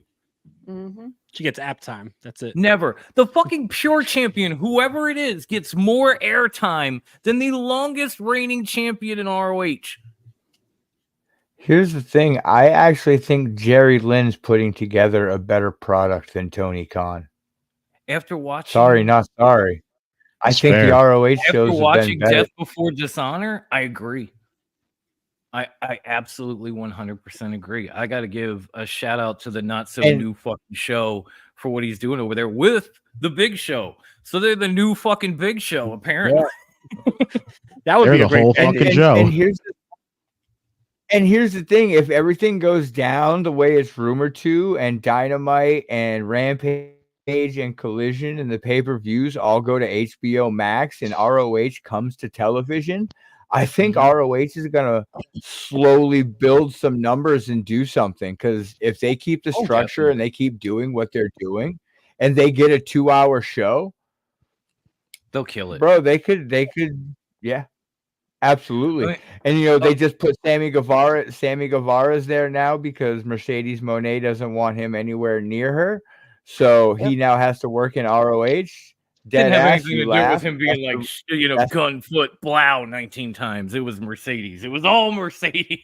She gets app time. That's it. Never. The fucking pure champion, whoever it is, gets more airtime than the longest reigning champion in ROH. Here's the thing. I actually think Jerry Lynn's putting together a better product than Tony Khan. After watching... Sorry, not sorry. I think the ROH shows After watching have been better. Death Before Dishonor, I agree. I absolutely 100% agree. I got to give a shout out to the Not So New fucking show for what he's doing over there with the Big Show. So they're the new fucking Big Show, apparently. Yeah. That would be a great whole fucking show. And here's the thing: if everything goes down the way it's rumored to, and Dynamite and Rampage and Collision and the pay-per-views all go to HBO Max, and ROH comes to television, I think ROH is going to slowly build some numbers and do something. Because if they keep the structure and they keep doing what they're doing, and they get a 2-hour show, they'll kill it, bro. They could, yeah, absolutely. And you know, they just put Sammy Guevara's there now because Mercedes Moné doesn't want him anywhere near her, so he now has to work in ROH. Didn't have anything to do with him being like, you know, gun, foot, blow 19 times. It was Mercedes. It was all Mercedes.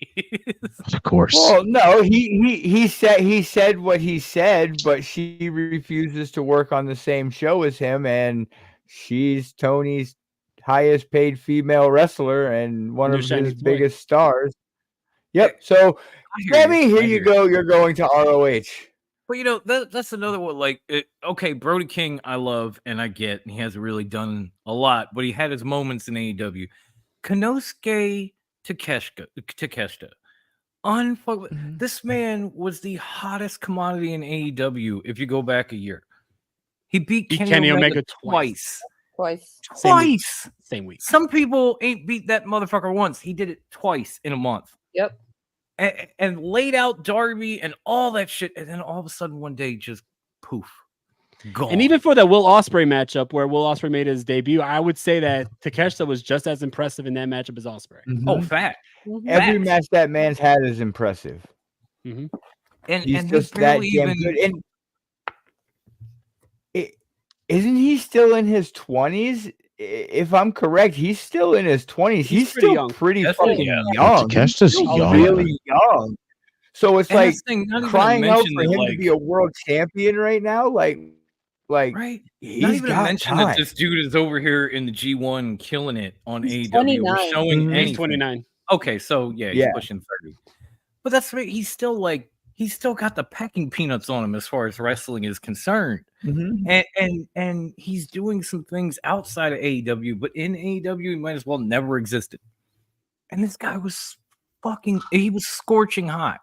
Of course. Well, no, he said what he said, but she refuses to work on the same show as him, and she's Tony's highest paid female wrestler and one New of shiny his toy. biggest stars. Yep. So, Sammy, here you go. You're going to ROH. But that's another one. Like, okay, Brody King, I love and I get, and he hasn't really done a lot, but he had his moments in AEW. Konosuke Takeshita, this man was the hottest commodity in AEW. If you go back a year, he beat Kenny Omega twice. Same week. Some people ain't beat that motherfucker once. He did it twice in a month. Yep. And laid out Darby and all that shit, and then all of a sudden one day just poof, gone. And even for the Will Ospreay matchup where Will Ospreay made his debut, I would say that Takeshita was just as impressive in that matchup as Ospreay. Mm-hmm. Oh, fact. Every match that man's had is impressive. Mm-hmm. And he's and just that damn good. And isn't he still in his 20s? If I'm correct, he's still in his 20s. He's still young. pretty That's fucking Takeshita's young. He's still young. really young. So it's And like that's the thing, not even crying to out mention for that, him to like- be a world champion right now. Like right. he's Not even to got mention time. that this dude is over here in the G1 killing it on He's AEW. 29. We're showing Mhm. He's anything. 29. Okay, so yeah, he's Yeah. pushing 30. But that's right. He's still got the pecking peanuts on him as far as wrestling is concerned. Mhm. And he's doing some things outside of AEW, but in AEW he might as well never existed. And this guy was he was scorching hot.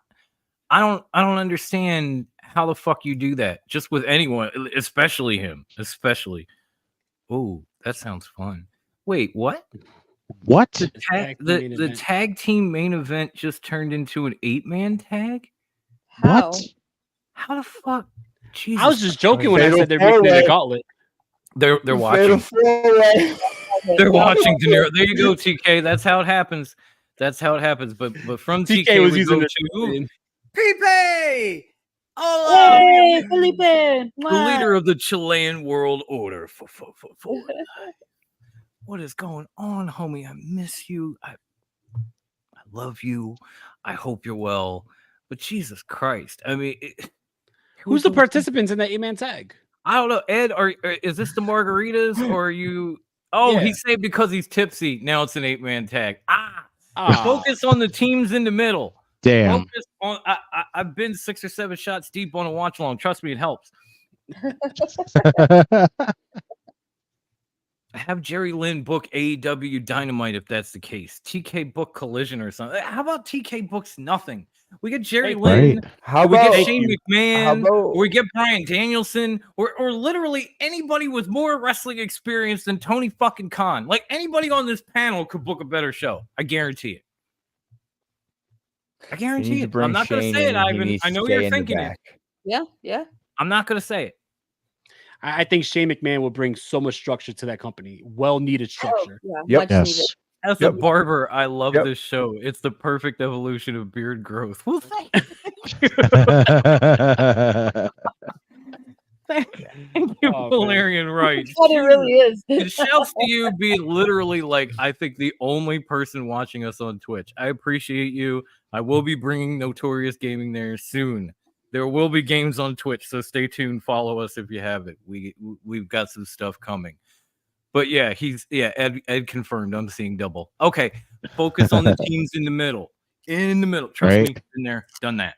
I don't understand how the fuck you do that just with anyone, especially him. Oh, that sounds fun. Wait, what? What? The tag team main event just turned into an 8-man tag? How? What? How the fuck? Jesus. I was just joking when I Fatal said they're making it a four-way. gauntlet. They're Fatal watching. four-way. They're watching Dinero. There you go, TK. That's how it happens. But from TK TK was we using go the to Pipe. Hey, Felipe. The leader of the Chilean World Order. What is going on, homie? I miss you. I love you. I hope you're well. But Jesus Christ. I mean, Who's the participants in that 8-man tag? I don't know. Ed, is this the margaritas or are you? Oh, Yeah. he said because he's tipsy. Now it's an 8-man tag. Ah. Focus on the teams in the middle. Damn. Focus on. I've been 6 or 7 shots deep on a watch along. Trust me, it helps. Have Jerry Lynn book AEW Dynamite if that's the case. TK book Collision or something. How about TK books nothing? We get Jerry Lynn. Right. How We about get Shane McMahon. about- Or we get Bryan Danielson. Or literally anybody with more wrestling experience than Tony fucking Khan. Like anybody on this panel could book a better show. I guarantee it. I He guarantee needs to it. bring I'm not going to Shane say it, in, and he Ivan. needs I to know stay you're in the thinking it. back. Yeah. I'm not going to say it. I think Shane McMahon will bring so much structure to that company. Well-needed structure. Yeah, Yep. much Yes. needed. As a barber, I love this show. It's the perfect evolution of beard growth. Well, thank you. Thank you, Oh, man. Valerian Wright. But it really is. And shouts to you being literally like, I think the only person watching us on Twitch. I appreciate you. I will be bringing Notorious Gaming there soon. There will be games on Twitch, so stay tuned. Follow us if you haven't. We've got some stuff coming. But yeah, Ed confirmed. I'm seeing double. Okay, focus on the teams in the middle. In the middle. Trust me, been there, done that.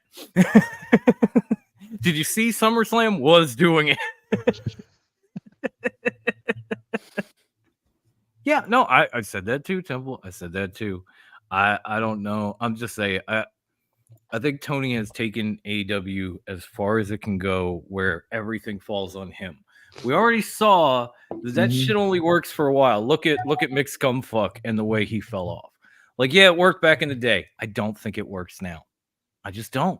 Did you see SummerSlam was doing it? Yeah, no, I said that too, Temple. I said that too. I don't know. I'm just saying. I think Tony has taken AEW as far as it can go, where everything falls on him. We already saw that shit only works for a while. Look at Mick Scumfuck and the way he fell off. Like, yeah, it worked back in the day. I don't think it works now. I just don't.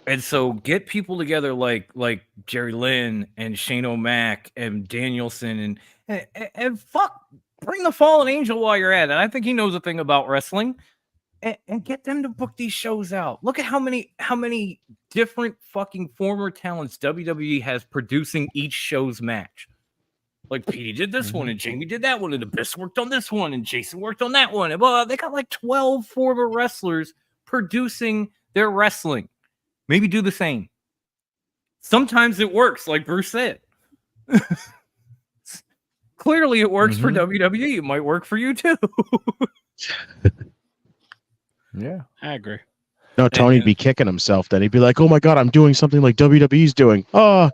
And so get people together like Jerry Lynn and Shane O'Mac and Danielson and fuck, bring the Fallen Angel while you're at it. I think he knows a thing about wrestling. And get them to book these shows out. Look at how many different fucking former talents WWE has producing each show's match. Like Petey did this one, and Jamie did that one, and Abyss worked on this one, and Jason worked on that one. And well, they got like 12 former wrestlers producing their wrestling. Maybe do the same. Sometimes it works, like Bruce said. Clearly, it works for WWE. It might work for you too. Yeah, I agree. No, Tony'd be kicking himself. Then he'd be like, "Oh my god, I'm doing something like WWE's doing." Oh,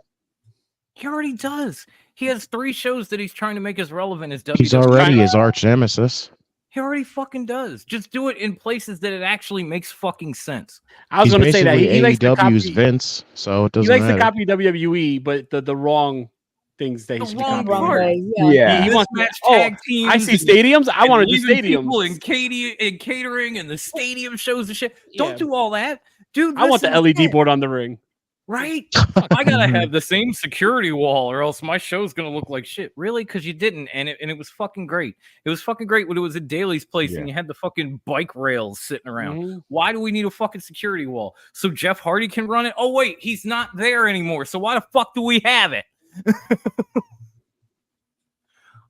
he already does. He has 3 shows that he's trying to make as relevant as WWE. he's already his arch nemesis. He already fucking does. Just do it in places that it actually makes fucking sense. I was going to say that he likes to AEW's copy Vince, so it he doesn't likes matter. to copy WWE, but the wrong things that he should be copying. Yeah. He wants Mismatched oh, tag teams I see and- stadiums. I and want to do leaving people stadiums. in catering and the stadium shows and shit. Don't Yeah. do all that, dude. I want the listen, LED board on the ring. right? I gotta have the same security wall, or else my show's gonna look like shit. Really? Because you didn't, and it was fucking great. It was fucking great when it was at Daly's place and you had the fucking bike rails sitting around. Why do we need a fucking security wall? So Jeff Hardy can run it? Oh wait, he's not there anymore. So why the fuck do we have it?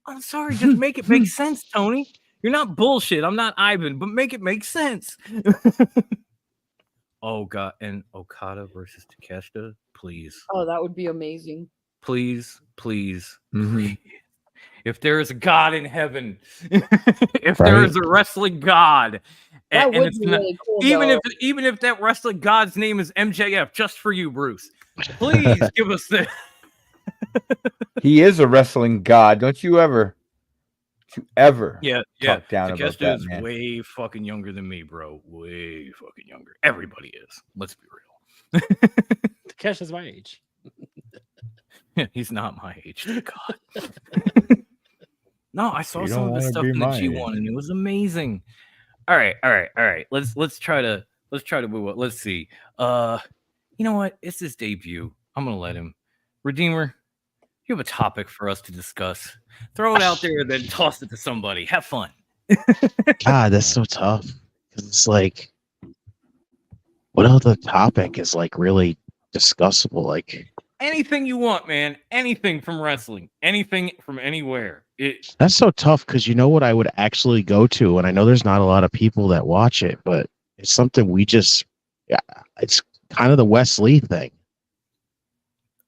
I'm sorry, just make it make sense, Tony. You're not bullshit. I'm not Ivan, but make it make sense. Oh god, and Okada versus Takeshita, please. Oh, that would be amazing. Please. If there is a God in heaven, if there is a wrestling God, That and would it's be not, really cool, even if that wrestling God's name is MJF, just for you, Bruce. Please give us the. He is a wrestling god. Don't you ever Yeah. talk down about Takeshita that, is man. way fucking younger than me, bro. Way fucking younger. Everybody is. Let's be real. Takesha's my age. He's not my age. Thank God. No, I saw You some don't of the wanna stuff be in the my G1 age. and it was amazing. All right. Let's try to move on. Let's see. You know what? It's his debut. I'm gonna let him. Redeemer, you have a topic for us to discuss. Throw it out there and then toss it to somebody. Have fun. God, that's so tough. 'Cause it's like, what other topic is like really discussable? Like, Anything you want, man. Anything from wrestling. Anything from anywhere. that's so tough because you know what I would actually go to, and I know there's not a lot of people that watch it, but it's something we just, yeah, it's kind of the Wesley thing.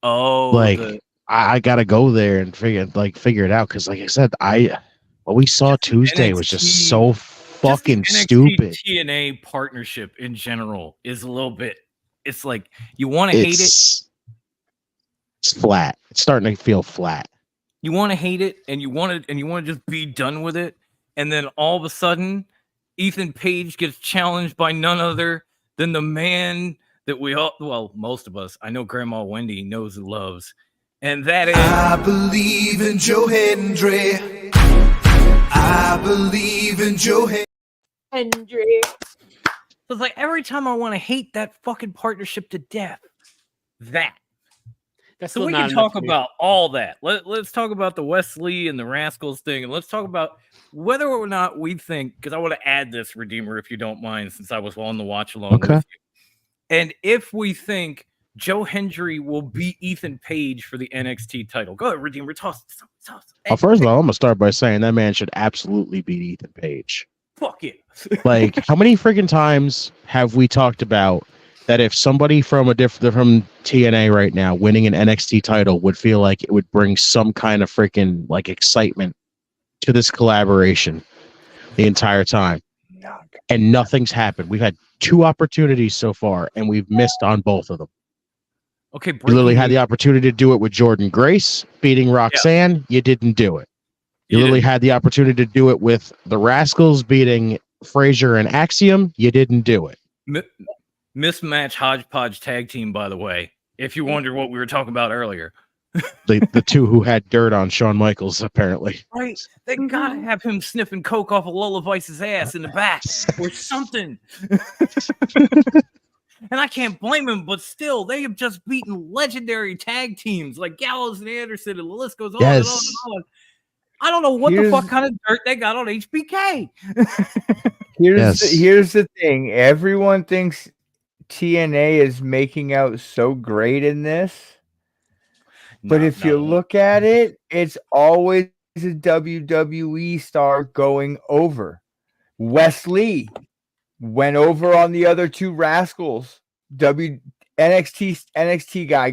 Oh, Like, I gotta go there and figure it out because, like I said, what we saw Tuesday was just so fucking stupid. TNA partnership in general is a little bit. It's like you want to hate it. It's flat. It's starting to feel flat. You want to hate it, and you want to just be done with it, and then all of a sudden, Ethan Page gets challenged by none other than the man that most of us, I know Grandma Wendy knows and loves, and that is. I believe in Joe Hendry. I believe in Joe Hendry. So it's like every time I want to hate that fucking partnership to death, That's so we can talk about all that. Let's talk about the Wesley and the Rascals thing, and let's talk about whether or not we think, because I want to add this, Redeemer, if you don't mind, since I was on the watch along with you. And if we think Joe Hendry will beat Ethan Page for the NXT title. Go ahead, Redeemer, toss. Well, first of all, I'm gonna start by saying that man should absolutely beat Ethan Page. Fuck it. Like, how many freaking times have we talked about that if somebody from TNA right now winning an NXT title would feel like it would bring some kind of freaking like excitement to this collaboration the entire time, and nothing's happened. We've had 2 opportunities so far, and we've missed on both of them. Okay, you literally had the opportunity to do it with Jordan Grace beating Roxanne. You didn't do it. You literally had the opportunity to do it with the Rascals beating Frazier and Axiom. You didn't do it. Mismatch hodgepodge tag team, by the way, if you wonder what we were talking about earlier. The 2 who had dirt on Shawn Michaels, apparently. Right. They gotta have him sniffing coke off of Lola Vice's ass in the back or something. And I can't blame him, but still, they have just beaten legendary tag teams like Gallows and Anderson, and the list goes on and on and on. I don't know what the fuck kind of dirt they got on HBK. Here's the thing. Everyone thinks TNA is making out so great in this. But if you look at it, it's always a WWE star going over. Wesley went over on the other 2 Rascals. NXT guy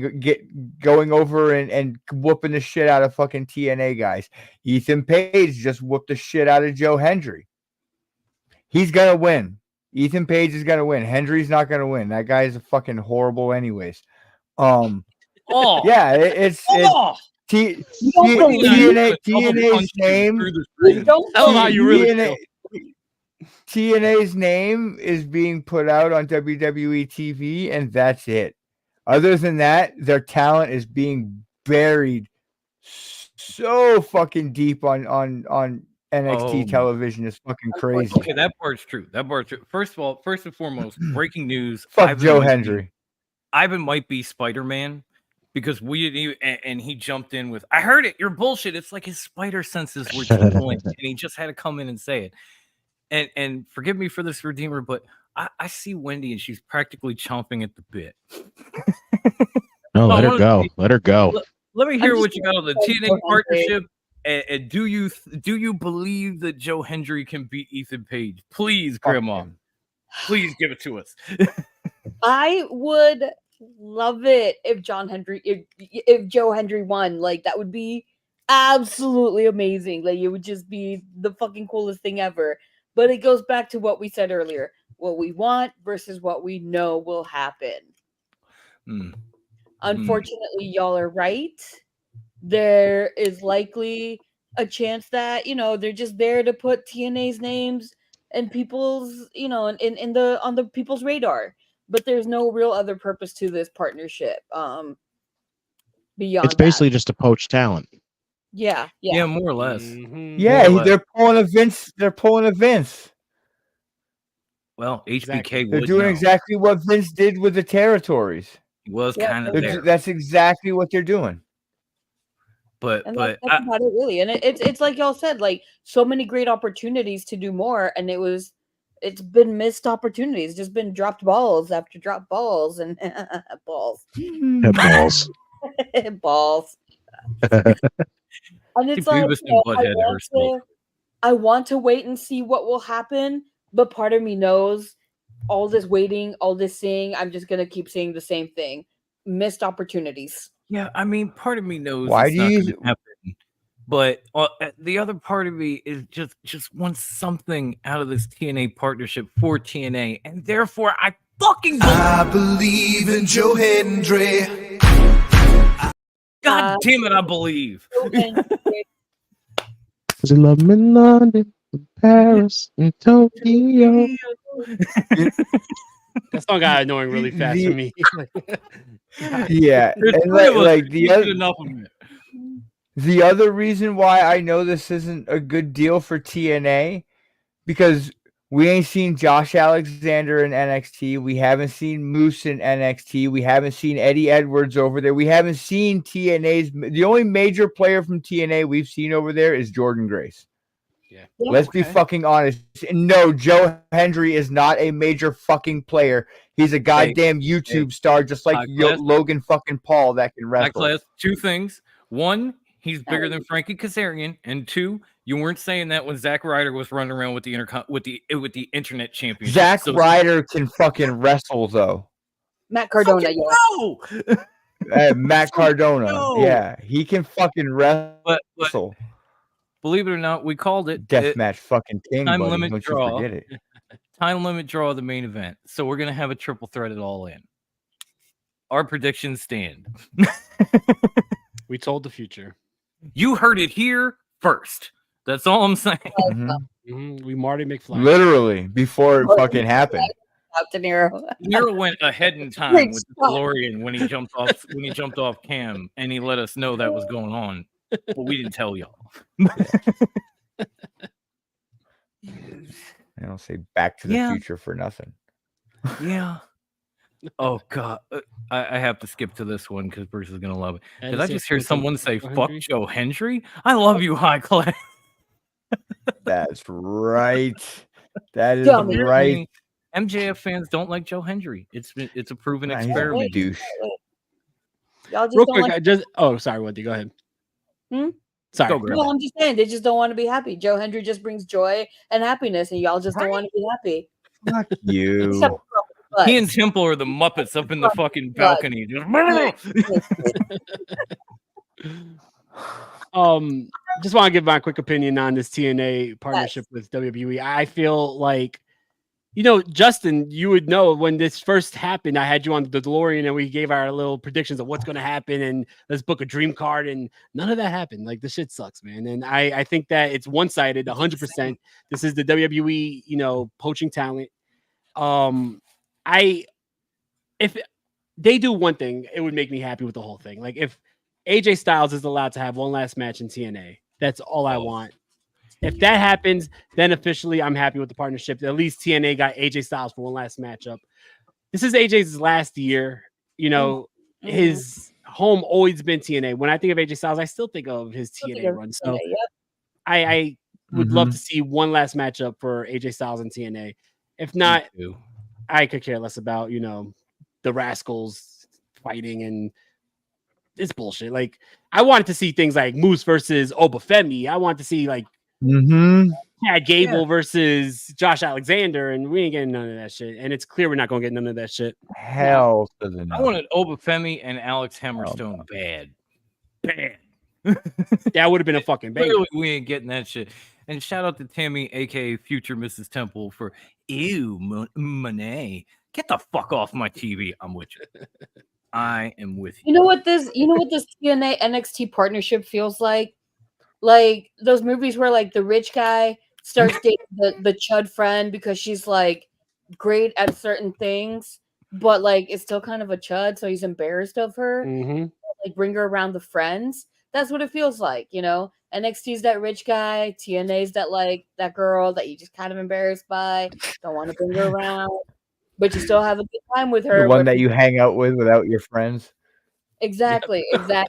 going over and whooping the shit out of fucking TNA guys. Ethan Page just whooped the shit out of Joe Hendry. He's gonna win. Ethan Page is gonna win. Hendry's not gonna win. That guy is fucking horrible, anyways. Yeah, TNA's name. Tell how you really feel. TNA's name is being put out on WWE TV, and that's it. Other than that, their talent is being buried so fucking deep on NXT television. Is fucking crazy. Okay, that part's true. First and foremost, breaking news. Fuck Joe Hendry. Ivan might be Spider-Man because we didn't even, and he jumped in with, I heard it, you're bullshit. It's like his spider senses were tingling, and he just had to come in and say it. And forgive me for this, Redeemer, but I see Wendy and she's practically chomping at the bit. No, let her go. Let her go. Let me hear what you got on the TNA partnership. And do you believe that Joe Hendry can beat Ethan Page? Please, Grandma. Please give it to us. I would love it if if Joe Hendry won. Like, that would be absolutely amazing. Like, it would just be the fucking coolest thing ever. But it goes back to what we said earlier: what we want versus what we know will happen. Unfortunately, y'all are right. There is likely a chance that, they're just there to put TNA's names and people's, on the people's radar. But there's no real other purpose to this partnership. Beyond it's basically just to poach talent. Yeah, more or less. Yeah, they're pulling a Vince. They're pulling a Vince. Well, HBK. They're doing exactly what Vince did with the territories. He was kind of there. That's exactly what they're doing. But that's about it, really. And it's like y'all said, like, so many great opportunities to do more, and it's been missed opportunities. Just been dropped balls after dropped balls and balls. Balls. And it's like, I want to wait and see what will happen, but part of me knows all this waiting, all this seeing, I'm just gonna keep saying the same thing. Missed opportunities. Yeah, I mean, part of me knows why it's do not you gonna happen, but the other part of me is just wants something out of this TNA partnership for TNA, and therefore I fucking believe in Joe Hendry. God damn it, I believe. Cause you love me in London, in Paris, in Tokyo. That song got annoying really fast for me. Yeah, and like the other reason why I know this isn't a good deal for TNA, because we ain't seen Josh Alexander in NXT. We haven't seen Moose in NXT. We haven't seen Eddie Edwards over there. We haven't seen TNA's. The only major player from TNA we've seen over there is Jordan Grace. Yeah. Let's be fucking honest. No, Joe Hendry is not a major fucking player. He's a goddamn YouTube star, just like Logan fucking Paul that can wrestle. Two things. One, he's bigger than Frankie Kazarian, and two, you weren't saying that when Zack Ryder was running around with the internet championship. Zack Ryder can fucking wrestle though. Matt Cardona, no. Matt Cardona, yeah, he can fucking wrestle. But believe it or not, we called it deathmatch fucking king. Time buddy. limit Don't draw. You forget it. Time limit draw of the main event. So we're gonna have a triple threat it all in. Our predictions stand. We told the future. You heard it here first. That's all I'm saying. We Marty McFly. Literally before it fucking happened. Dinero. Dinero went ahead in time with the DeLorean when he jumped off cam, and he let us know that was going on, but we didn't tell y'all. I don't say Back to the Future for nothing. Yeah. Oh God, I have to skip to this one because Bruce is gonna love it. Did I just hear someone say "fuck Joe Hendry"? I love you, High Class. That's right. That is right. MJF fans don't like Joe Hendry. It's a proven experiment. Douche. Y'all just Real don't quick, sorry, Wendy, go ahead. Sorry. No, I'm just saying they just don't want to be happy. Joe Hendry just brings joy and happiness, and y'all just don't want to be happy. Fuck you. He and Temple are the Muppets up in the fucking balcony. Just want to give my quick opinion on this TNA partnership with WWE. I feel like, Justin, you would know when this first happened. I had you on the DeLorean and we gave our little predictions of what's going to happen and let's book a dream card, and none of that happened. Like, this shit sucks, man. And I think that it's one-sided 100%. This is the WWE, poaching talent. If they do one thing, it would make me happy with the whole thing. Like, if AJ Styles is allowed to have one last match in TNA, that's all I want. If that happens, then officially I'm happy with the partnership. At least TNA got AJ Styles for one last matchup. This is AJ's last year. His home always been TNA. When I think of AJ Styles, I still think of his TNA run. So I would love to see one last matchup for AJ Styles and TNA. If not, I could care less about, the Rascals fighting, and it's bullshit. Like, I wanted to see things like Moose versus Obafemi. I want to see like Chad Gable versus Josh Alexander, and we ain't getting none of that shit. And it's clear we're not going to get none of that shit. Hell to the no. I wanted Obafemi and Alex Hammerstone bad. That would have been a fucking banger. Clearly, we ain't getting that shit. And shout out to Tammy, aka Future Mrs. Temple, for Monet. Get the fuck off my TV. I'm with you. I am with you. You know what this TNA NXT partnership feels like? Like those movies where like the rich guy starts dating the chud friend because she's like great at certain things, but like it's still kind of a chud, so he's embarrassed of her. Like bring her around the friends. That's what it feels like, NXT's that rich guy, TNA's that girl that you just kind of embarrassed by, don't want to bring her around, but you still have a good time with her. The one that you hang out with without your friends. Exactly. The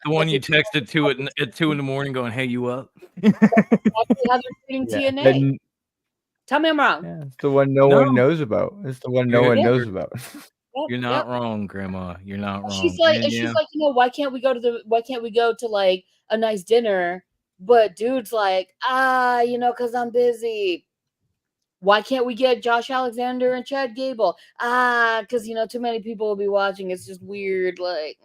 one you texted at 2 in the morning going, "Hey, you up?" Exactly how they're treating TNA. Tell me I'm wrong. Yeah, it's the one no one knows about. It's the one no one knows about. You're not wrong, Grandma. You're not wrong. She's like, why can't we go to like a nice dinner? But dude's like, because I'm busy. Why can't we get Josh Alexander and Chad Gable? Because too many people will be watching. It's just weird. Like,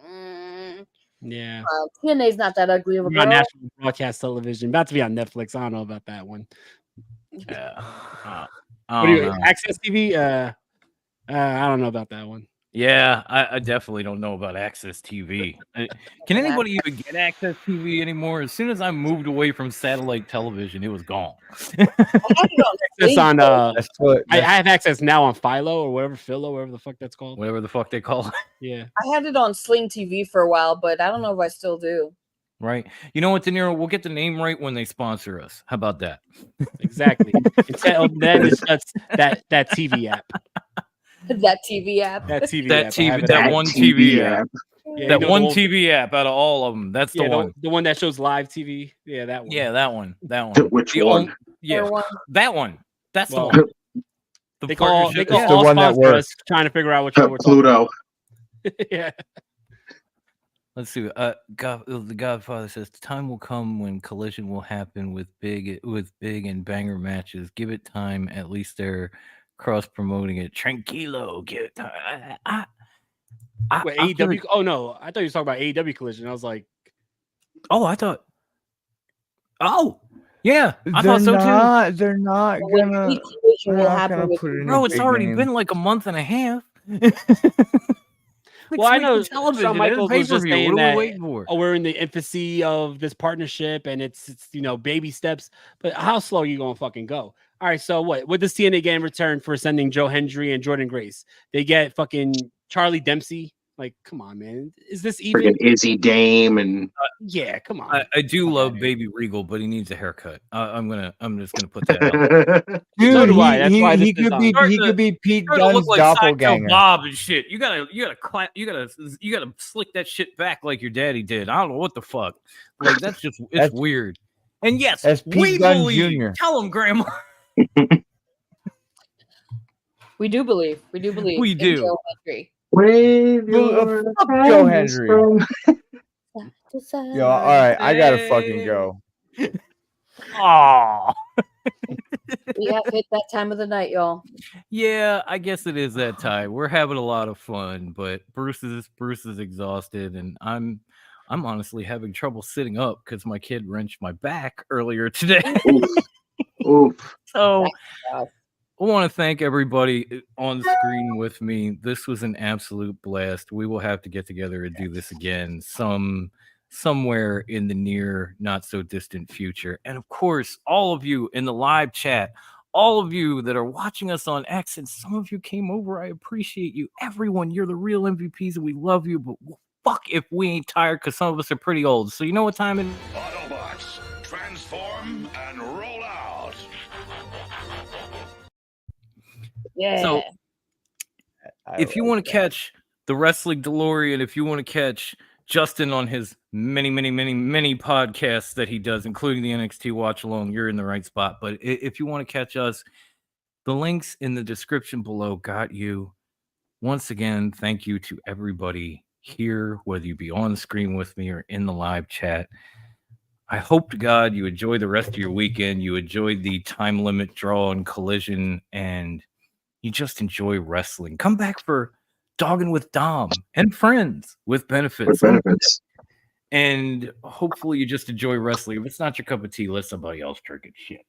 yeah. TNA's not that ugly of a girl. On national broadcast television, about to be on Netflix. I don't know about that one. Yeah. What do you Access TV? I don't know about that one. Yeah, I definitely don't know about Access TV. Can anybody even get Access TV anymore? As soon as I moved away from satellite television, it was gone. I have access now on Philo or whatever the fuck that's called. Whatever the fuck they call it. Yeah. I had it on Sling TV for a while, but I don't know if I still do. Right. You know what, Dinero? We'll get the name right when they sponsor us. How about that? Exactly. Then it's just that TV app. That TV app. That one TV app. Yeah, that one TV app out of all of them. That's the one. The one that shows live TV. Yeah, that one. Yeah, that one. Which one? That one. That's the one. They call all the one that works. Trying to figure out which one we're Pluto. Yeah. Let's see. The Godfather says the time will come when collision will happen with big and banger matches. Give it time. At least they're cross promoting it. Tranquilo. Give it time. AEW. Oh no, I thought you were talking about AEW collision. I was like, I thought. Oh, yeah, I thought so too. They're not gonna put it in. Bro, it's already been like a month and a half. Well, I know Shawn Michaels was just saying that we're in the infancy of this partnership and it's baby steps. But how slow are you gonna fucking go? All right, so what does TNA get in return for sending Joe Hendry and Jordan Grace? They get fucking Charlie Dempsey. Like, come on, man. Is this even? Freaking Izzy Dame and yeah, come on. I do love Baby Regal, but he needs a haircut. I'm just gonna put that out. Dude, so do I. That's why he could be Pete Dunne's doppelganger. Bob and shit. You gotta slick that shit back like your daddy did. I don't know what the fuck. Like that's weird. And yes, we believe. Jr. Tell him, Grandma. We do believe. We do. Joe Hendry. Joe Hendry. Yo, all right, I gotta fucking go. Aww. We have hit that time of the night, y'all. Yeah, I guess it is that time. We're having a lot of fun, but Bruce is exhausted, and I'm honestly having trouble sitting up because my kid wrenched my back earlier today. Oof. So I want to thank everybody on the screen with me. This was an absolute blast. We will have to get together and do this again somewhere in the near, not so distant future. And of course, all of you in the live chat, all of you that are watching us on X, and some of you came over. I appreciate you. Everyone, you're the real MVPs, and we love you. But fuck if we ain't tired, because some of us are pretty old. So you know what time it is? Autobots, transform and roll out. Yeah. So if you want to catch the Wrestling Delorean, if you want to catch Justin on his many podcasts that he does, including the NXT Watch Along, you're in the right spot. But if you want to catch us, the links in the description below got you. Once again, thank you to everybody here, whether you be on the screen with me or in the live chat. I hope to God you enjoy the rest of your weekend. You enjoyed the time limit draw and collision, and you just enjoy wrestling. Come back for Dogging with Dom and Friends with Benefits. And hopefully you just enjoy wrestling. If it's not your cup of tea, let somebody else drink it. Shit.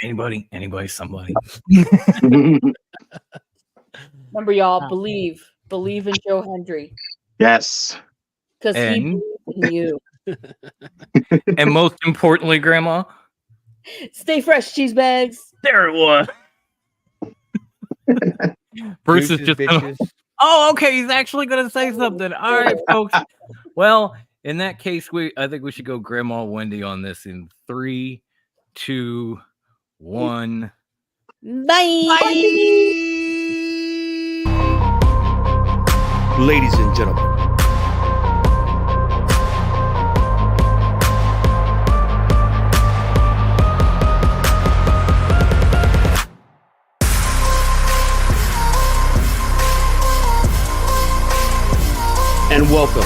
Anybody, somebody. Remember, y'all, believe in Joe Hendry. Yes. Because he believes in you. And most importantly, Grandma, stay fresh, cheese bags. There it was. Bruce is just oh, okay. He's actually gonna say something. All right, folks. Well, in that case, I think we should go Grandma Wendy on this in 3, 2, 1. Bye. Ladies and gentlemen, and welcome